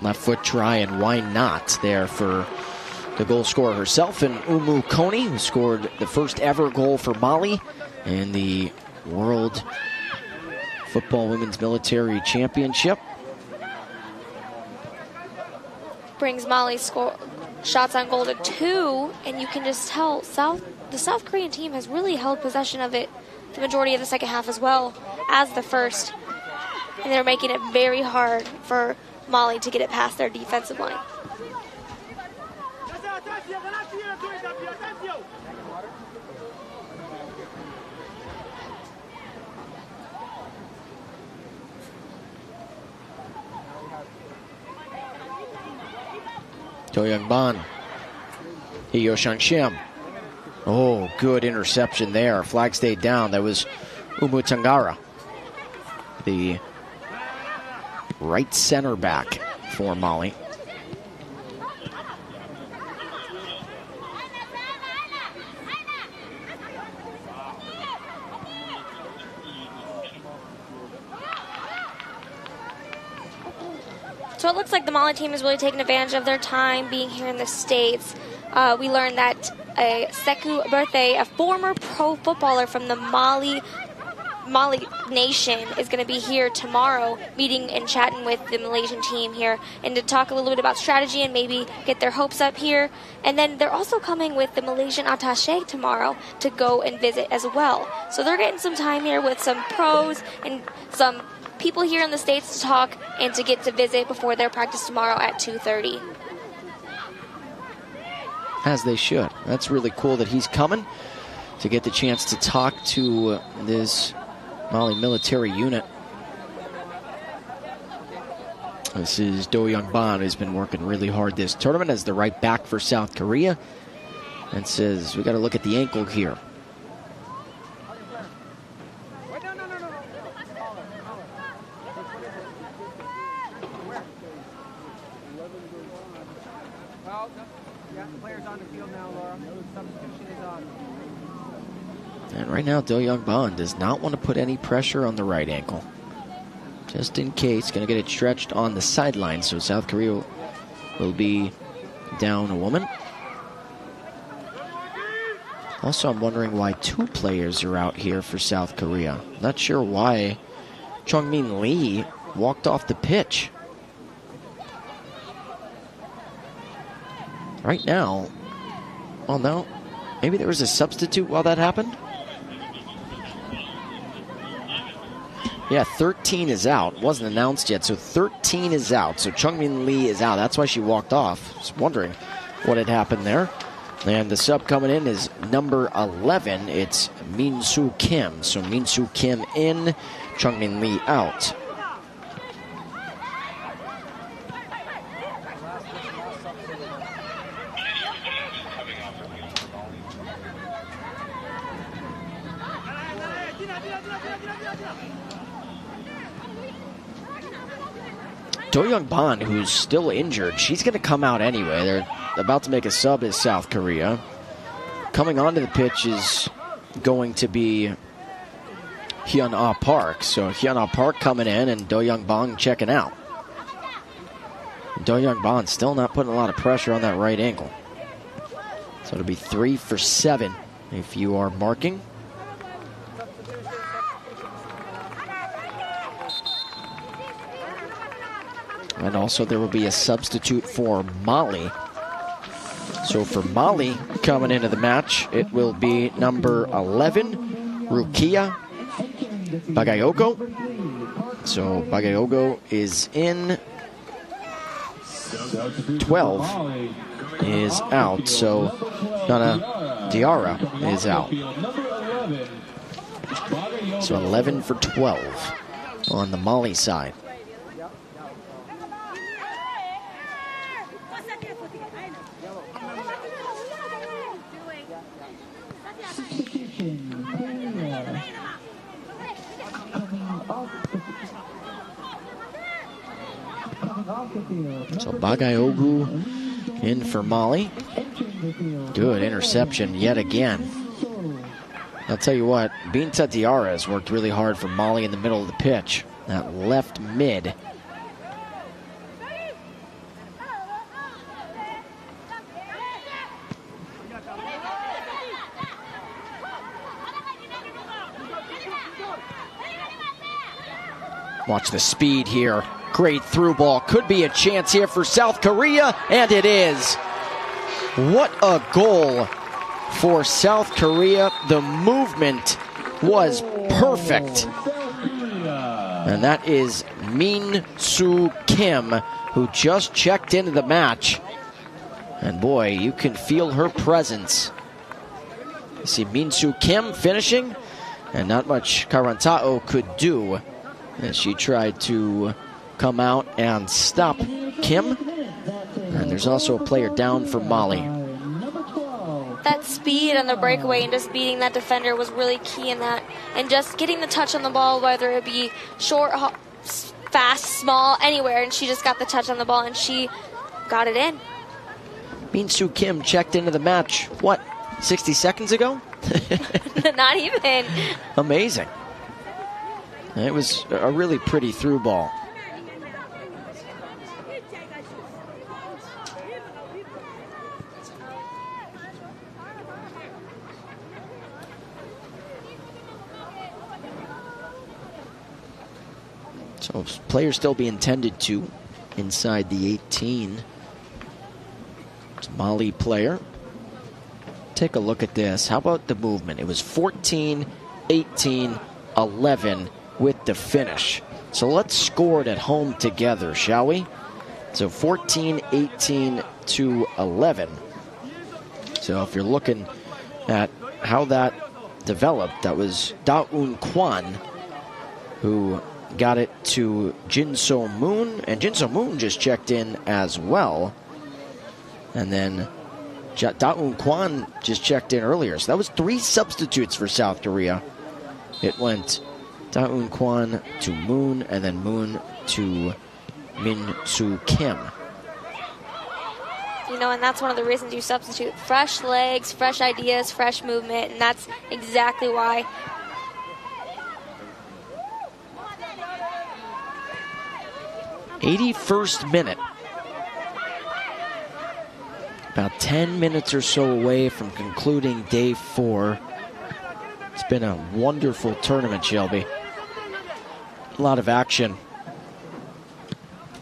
Left foot try, and why not there for the goal scorer herself, and Umu Koni, who scored the first ever goal for Mali in the World Football Women's Military Championship. Brings Mali's shots on goal to 2, and you can just tell the South Korean team has really held possession of it the majority of the second half as well as the first. And they're making it very hard for Mali to get it past their defensive line. Do Young Ban. Hyo Shang-shim. Oh, good interception there. Flag stayed down. That was Umu Tangara, the right center back for Mali. So it looks like the Mali team is really taking advantage of their time being here in the States. We learned that a Sekou Birthday, a former pro footballer from the Mali nation, is going to be here tomorrow, meeting and chatting with the Malaysian team here, and to talk a little bit about strategy and maybe get their hopes up here. And then they're also coming with the Malaysian attaché tomorrow to go and visit as well. So they're getting some time here with some pros and some people here in the States to talk and to get to visit before their practice tomorrow at 2:30. As they should. That's really cool that he's coming to get the chance to talk to this Mali military unit. This is Do Young Ban, who's been working really hard this tournament as the right back for South Korea, and says we got to look at the ankle here. And right now, Do Young Ban does not want to put any pressure on the right ankle. Just in case, going to get it stretched on the sideline, so South Korea will be down a woman. Also, I'm wondering why 2 players are out here for South Korea. Not sure why Chongmin Lee walked off the pitch. Right now, well, no, maybe there was a substitute while that happened. Yeah, 13 is out. Wasn't announced yet, so 13 is out. So Chongmin Lee is out. That's why she walked off. Just wondering what had happened there. And the sub coming in is number 11. It's Min Soo Kim. So Min Soo Kim in, Chongmin Lee out. Do Young Ban, who's still injured, she's going to come out anyway. They're about to make a sub as South Korea. Coming onto the pitch is going to be Hyun-Ah Park. So Hyun-Ah Park coming in and Do Young Ban checking out. Do Young Ban still not putting a lot of pressure on that right ankle. So it'll be 3 for 7 if you are marking. And also there will be a substitute for Mali. So for Mali coming into the match, it will be number 11, Rukia Bagayoko. So Bagayoko is in. 12 is out. So Nana Diarra is out. So 11 for 12 on the Mali side. So Bagayoko in for Mali. Good interception yet again. I'll tell you what, Binta Diarra has worked really hard for Mali in the middle of the pitch. That left mid. Watch the speed here. Great through ball. Could be a chance here for South Korea, and it is. What a goal for South Korea. The movement was perfect. And that is Min Soo Kim, who just checked into the match. And boy, you can feel her presence. You see Min Soo Kim finishing, and not much Karantao could do as she tried to come out and stop Kim. And there's also a player down for Mali. That speed on the breakaway and just beating that defender was really key in that. And just getting the touch on the ball, whether it be short, fast, small, anywhere. And she just got the touch on the ball and she got it in. Min Soo Kim checked into the match, what, 60 seconds ago? Not even. Amazing. It was a really pretty through ball. So players still being tended to inside the 18. It's a Mali player. Take a look at this. How about the movement? It was 14, 18, 11 with the finish. So let's score it at home together, shall we? So 14, 18 to 11. So if you're looking at how that developed, that was Da Un Kwan who got it to Jin So Moon, and Jin So Moon just checked in as well. And then Da Un Kwan just checked in earlier. So that was 3 substitutes for South Korea. It went Da Un Kwan to Moon, and then Moon to Min Soo Kim. You know, and that's one of the reasons you substitute. Fresh legs, fresh ideas, fresh movement, and that's exactly why. 81st minute. About 10 minutes or so away from concluding day 4. It's been a wonderful tournament, Shelby. A lot of action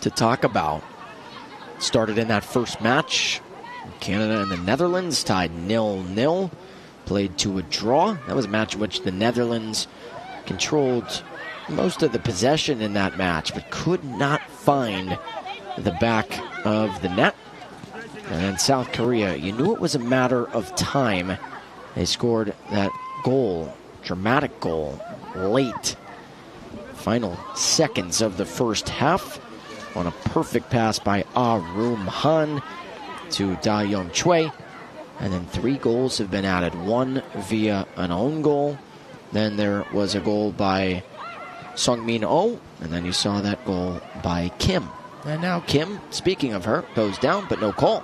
to talk about. Started in that first match. Canada and the Netherlands tied 0-0. Played to a draw. That was a match in which the Netherlands controlled most of the possession in that match, but could not find the back of the net. And then South Korea, you knew it was a matter of time. They scored that goal, dramatic goal, late. Final seconds of the first half on a perfect pass by Ah Room Han to Da Young Choi. And then 3 goals have been added, 1 via an own goal. Then there was a goal by Sung Min Oh, and then you saw that goal by Kim. And now Kim, speaking of her, goes down, but no call.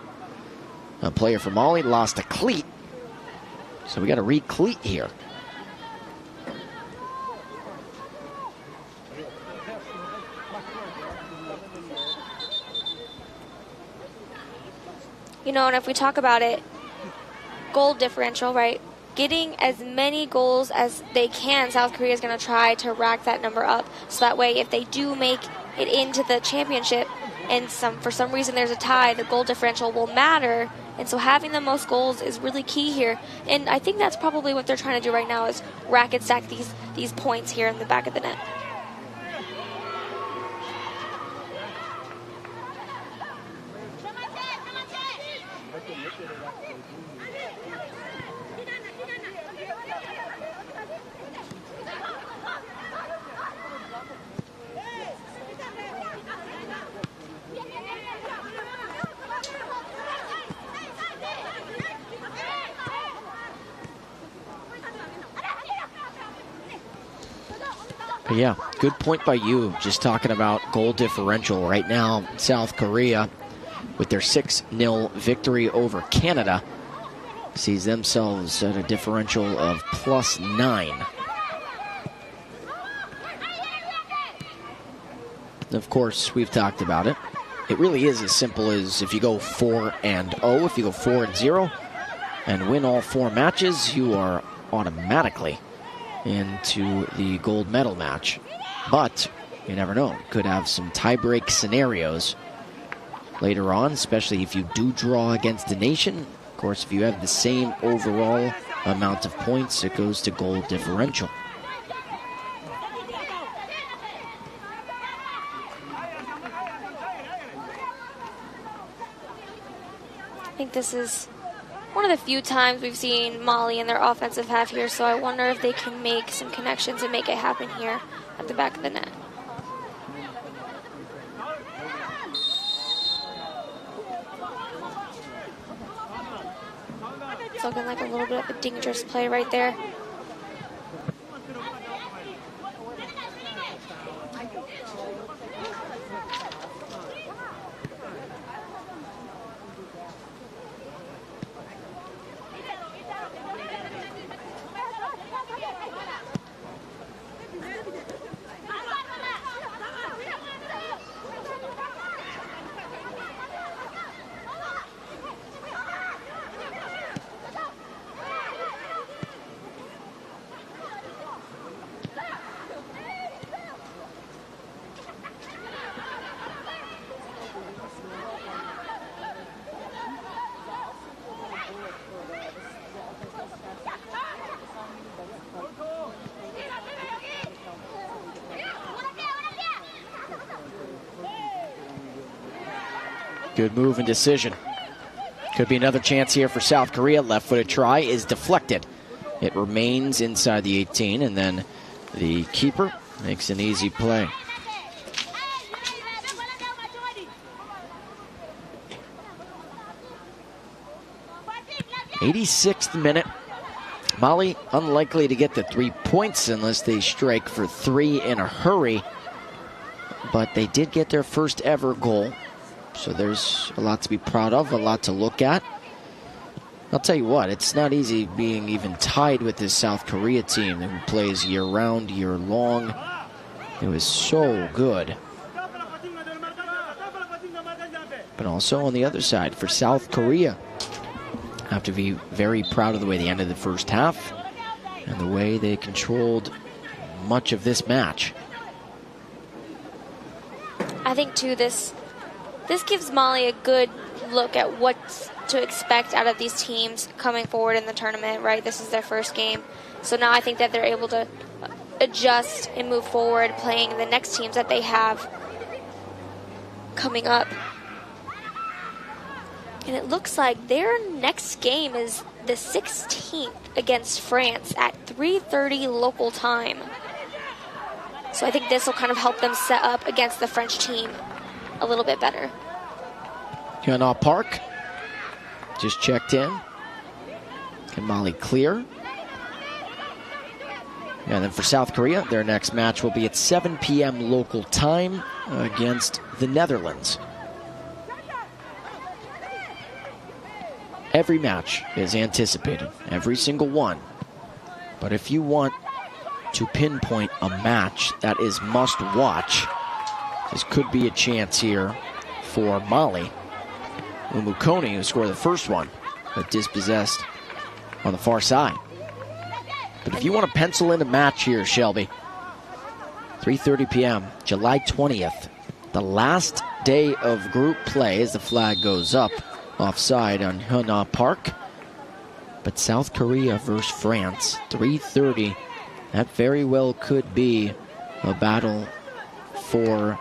A player from Mali lost a cleat. So we got to re-cleat here. You know, and if we talk about it, goal differential, right? Getting as many goals as they can, South Korea is going to try to rack that number up. So that way, if they do make it into the championship and for some reason there's a tie, the goal differential will matter. And so having the most goals is really key here. And I think that's probably what they're trying to do right now is rack and stack these points here in the back of the net. Yeah, good point by you, just talking about goal differential. Right now, South Korea, with their 6-0 victory over Canada, sees themselves at a differential of +9. Of course, we've talked about it. It really is as simple as if you go 4-0, if you go 4-0 and win all 4 matches, you are automatically into the gold medal match. But you never know. Could have some tie-break scenarios later on, especially if you do draw against a nation. Of course, if you have the same overall amount of points, it goes to goal differential. I think this is one of the few times we've seen Mali in their offensive half here, so I wonder if they can make some connections and make it happen here at the back of the net. It's looking like a little bit of a dangerous play right there. Good move and decision. Could be another chance here for South Korea. Left-footed try is deflected. It remains inside the 18, and then the keeper makes an easy play. '86th minute. Mali unlikely to get the 3 points unless they strike for 3 in a hurry. But they did get their first ever goal. So there's a lot to be proud of, a lot to look at. I'll tell you what, it's not easy being even tied with this South Korea team who plays year-round, year-long. It was so good. But also on the other side, for South Korea, I have to be very proud of the way they ended the first half and the way they controlled much of this match. I think, too, this gives Mali a good look at what to expect out of these teams coming forward in the tournament, right? This is their first game. So now I think that they're able to adjust and move forward playing the next teams that they have coming up. And it looks like their next game is the 16th against France at 3:30 local time. So I think this will kind of help them set up against the French team a little bit better. Hyuna Park just checked in. Can Mali clear? And then for South Korea, their next match will be at 7 p.m. local time against the Netherlands. Every match is anticipated, every single one. But if you want to pinpoint a match that is must watch, this could be a chance here for Mali. Umukoni, who scored the first one, but dispossessed on the far side. But if you want to pencil in a match here, Shelby, 3:30 p.m., July 20th, the last day of group play as the flag goes up, offside on Hyuna Park. But South Korea versus France, 3:30. That very well could be a battle for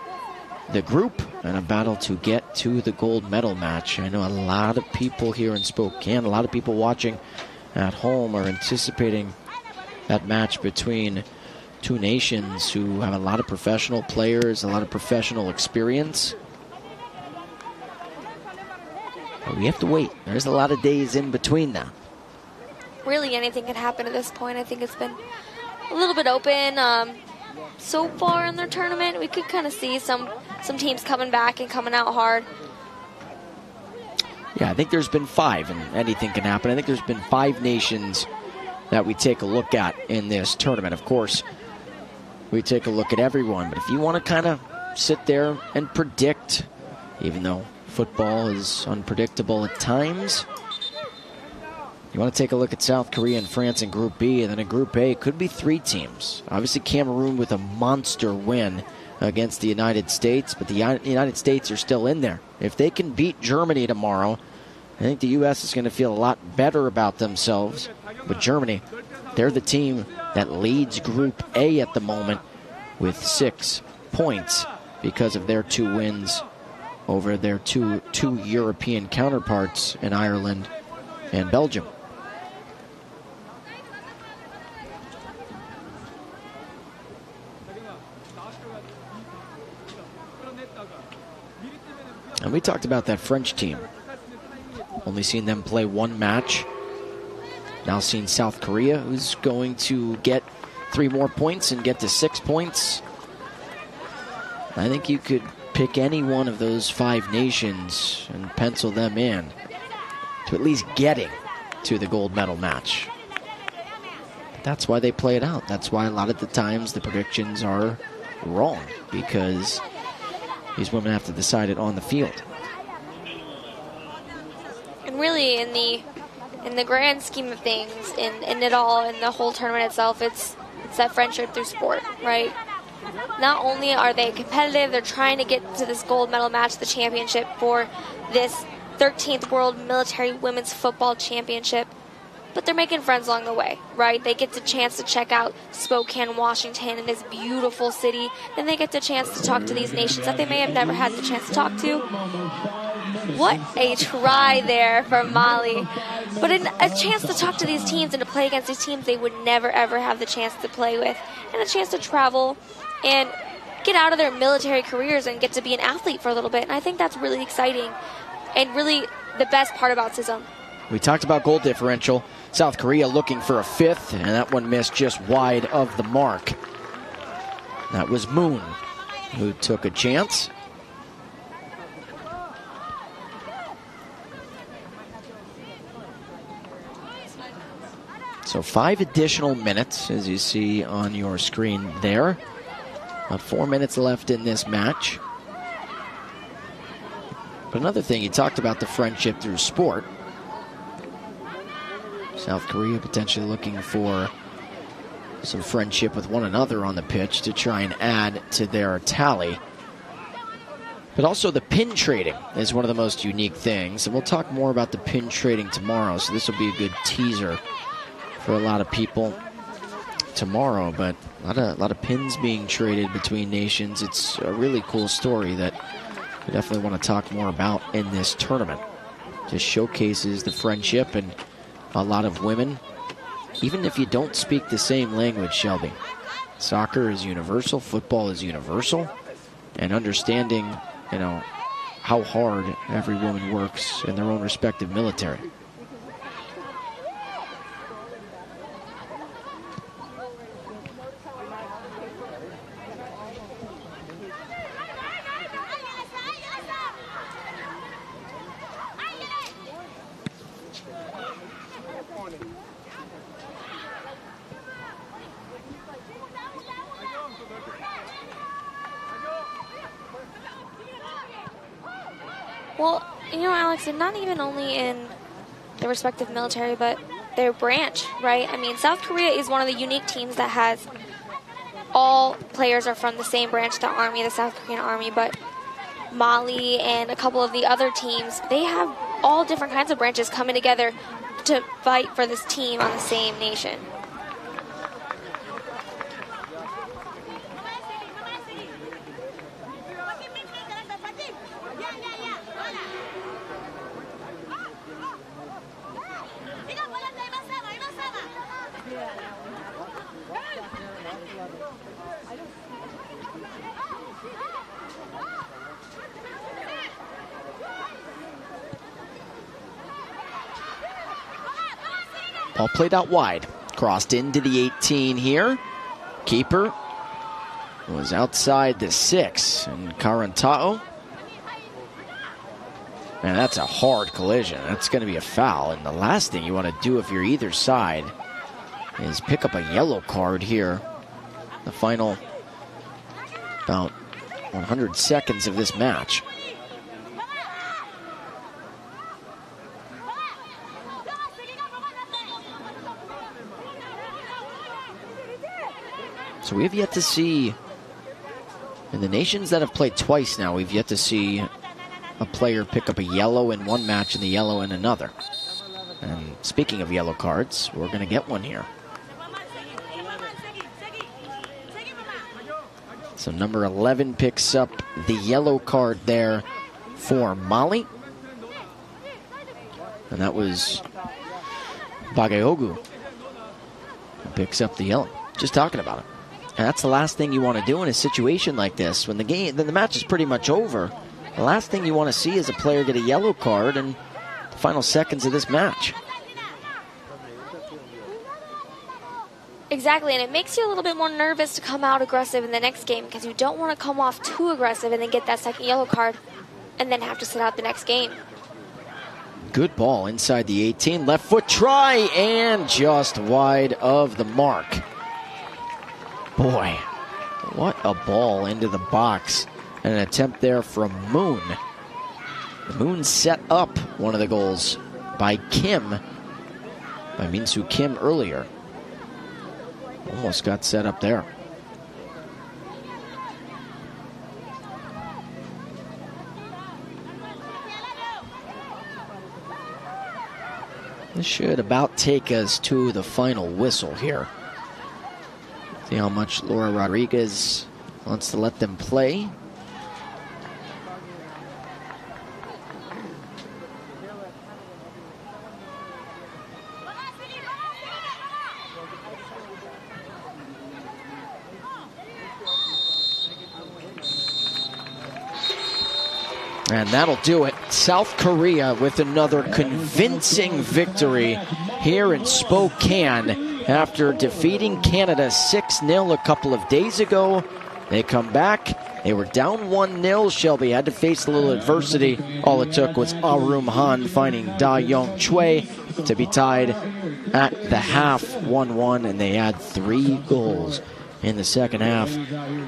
the group and a battle to get to the gold medal match. I know a lot of people here in Spokane, a lot of people watching at home are anticipating that match between two nations who have a lot of professional players, a lot of professional experience. But we have to wait. There's a lot of days in between now. Really anything can happen at this point. I think it's been a little bit open. So far in their tournament, we could kind of see some teams coming back and coming out hard. Yeah, I think there's been 5, and anything can happen. I think there's been 5 nations that we take a look at in this tournament. Of course, we take a look at everyone, but if you want to kind of sit there and predict, even though football is unpredictable at times, you want to take a look at South Korea and France in Group B, and then in Group A, it could be 3 teams. Obviously, Cameroon with a monster win against the United States, but the United States are still in there. If they can beat Germany tomorrow, I think the U.S. is going to feel a lot better about themselves. But Germany, they're the team that leads Group A at the moment with 6 points because of their 2 wins over their two European counterparts in Ireland and Belgium. And we talked about that French team. Only seen them play 1 match. Now seen South Korea, who's going to get 3 more points and get to 6 points. I think you could pick any one of those 5 nations and pencil them in to at least getting to the gold medal match. That's why they play it out. That's why a lot of the times the predictions are wrong, because these women have to decide it on the field. And really, in the grand scheme of things, in it all, in the whole tournament itself, it's that friendship through sport, right? Not only are they competitive, they're trying to get to this gold medal match, the championship for this 13th World Military Women's Football Championship, but they're making friends along the way, right? They get the chance to check out Spokane, Washington, in this beautiful city, and they get the chance to talk to these nations that they may have never had the chance to talk to. What a try there from Molly. But a chance to talk to these teams and to play against these teams they would never, ever have the chance to play with, and a chance to travel and get out of their military careers and get to be an athlete for a little bit. And I think that's really exciting and really the best part about CISM. We talked about goal differential. South Korea looking for a 5th, and that one missed just wide of the mark. That was Moon, who took a chance. So 5 additional minutes, as you see on your screen there. About 4 minutes left in this match. But another thing, you talked about the friendship through sport. South Korea potentially looking for some friendship with one another on the pitch to try and add to their tally. But also the pin trading is one of the most unique things. And we'll talk more about the pin trading tomorrow, so this will be a good teaser for a lot of people tomorrow. But a lot of pins being traded between nations. It's a really cool story that we definitely want to talk more about in this tournament. Just showcases the friendship, and a lot of women, even if you don't speak the same language, Shelby, soccer is universal, football is universal, and understanding, how hard every woman works in their own respective military. Well, Alex, and not even only in their respective military, but their branch, right? I mean, South Korea is one of the unique teams that has all players are from the same branch, the Army, the South Korean Army, but Mali and a couple of the other teams, they have all different kinds of branches coming together to fight for this team on the same nation. Ball played out wide. Crossed into the 18 here. Keeper was outside the 6. And Karantao. Man, that's a hard collision. That's going to be a foul. And the last thing you want to do if you're either side is pick up a yellow card here. The final about 100 seconds of this match. So we have yet to see In the nations that have played twice now, we've yet to see a player pick up a yellow in one match and the yellow in another. And speaking of yellow cards, we're going to get one here. So number 11 picks up the yellow card there for Mali. And that was Bagayogu who picks up the yellow. Just talking about it. And that's the last thing you want to do in a situation like this. When the match is pretty much over, the last thing you want to see is a player get a yellow card in the final seconds of this match. Exactly, and it makes you a little bit more nervous to come out aggressive in the next game because you don't want to come off too aggressive and then get that second yellow card and then have to sit out the next game. Good ball inside the 18. Left foot try and just wide of the mark. Boy, what a ball into the box. And an attempt there from Moon. Moon set up one of the goals by Minsu Kim earlier. Almost got set up there. This should about take us to the final whistle here. See how much Laura Rodriguez wants to let them play. And that'll do it. South Korea with another convincing victory here in Spokane after defeating Canada 6-0 a couple of days ago. They come back. They were down 1-0. Shelby had to face a little adversity. All it took was Arum Han finding Da Yong Choi to be tied at the half 1-1, and they had 3 goals in the second half.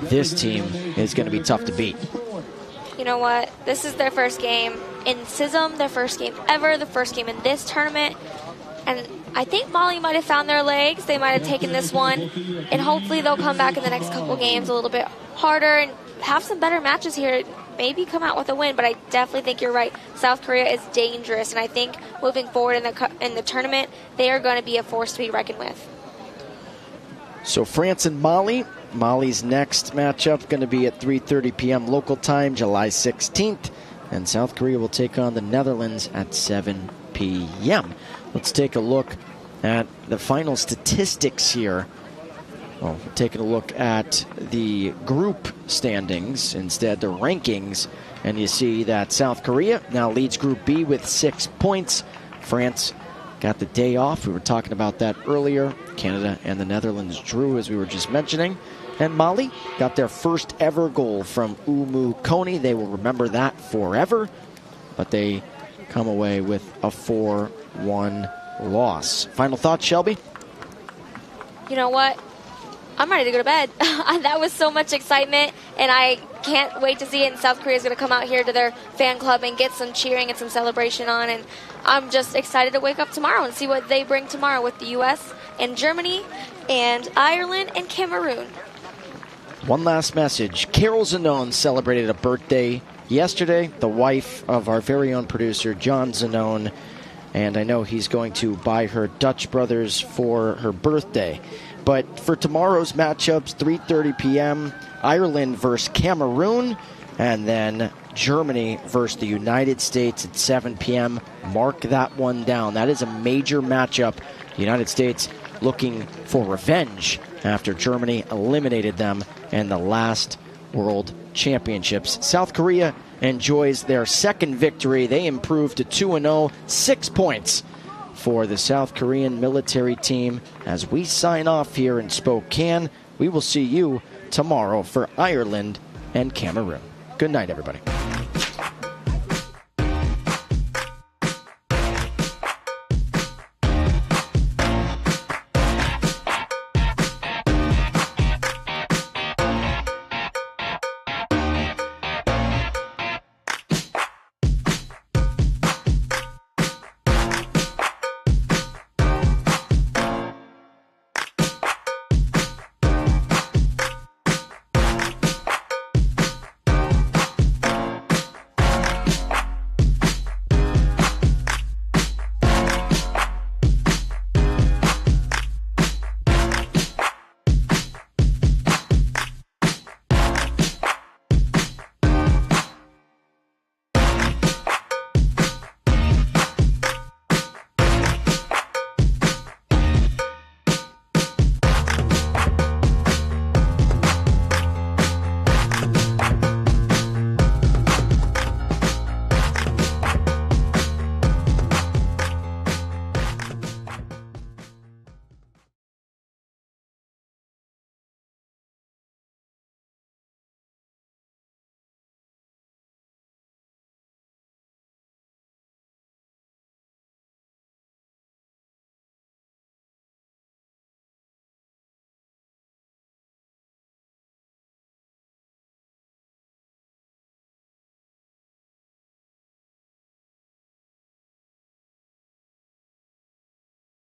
This team is going to be tough to beat. You know what? This is their first game in CISM, their first game ever, the first game in this tournament. And I think Mali might have found their legs. They might have taken this one. And hopefully they'll come back in the next couple games a little bit harder and have some better matches here. Maybe come out with a win, but I definitely think you're right. South Korea is dangerous, and I think moving forward in the tournament, they are going to be a force to be reckoned with. So France and Mali. Mali's next matchup going to be at 3:30 p.m. local time, July 16th. And South Korea will take on the Netherlands at 7 p.m. Let's take a look at the final statistics here. Well, we're taking a look at the group standings instead, the rankings. And you see that South Korea now leads Group B with 6 points. France got the day off. We were talking about that earlier. Canada and the Netherlands drew, as we were just mentioning. And Mali got their first ever goal from Umu Kone. They will remember that forever. But they come away with a 4-1 loss. Final thoughts, Shelby? You know what? I'm ready to go to bed. That was so much excitement, and I can't wait to see it. And South Korea is going to come out here to their fan club and get some cheering and some celebration on. And I'm just excited to wake up tomorrow and see what they bring tomorrow with the U.S. and Germany and Ireland and Cameroon. One last message. Carol Zanone celebrated a birthday yesterday, the wife of our very own producer, John Zanone. And I know he's going to buy her Dutch Brothers for her birthday. But for tomorrow's matchups, 3:30 p.m., Ireland versus Cameroon, and then Germany versus the United States at 7 p.m. Mark that one down. That is a major matchup. The United States looking for revenge after Germany eliminated them in the last World Championships. South Korea enjoys their second victory. They improved to 2-0, 6 points for the South Korean military team. As we sign off here in Spokane, we will see you tomorrow for Ireland and Cameroon. Good night, everybody.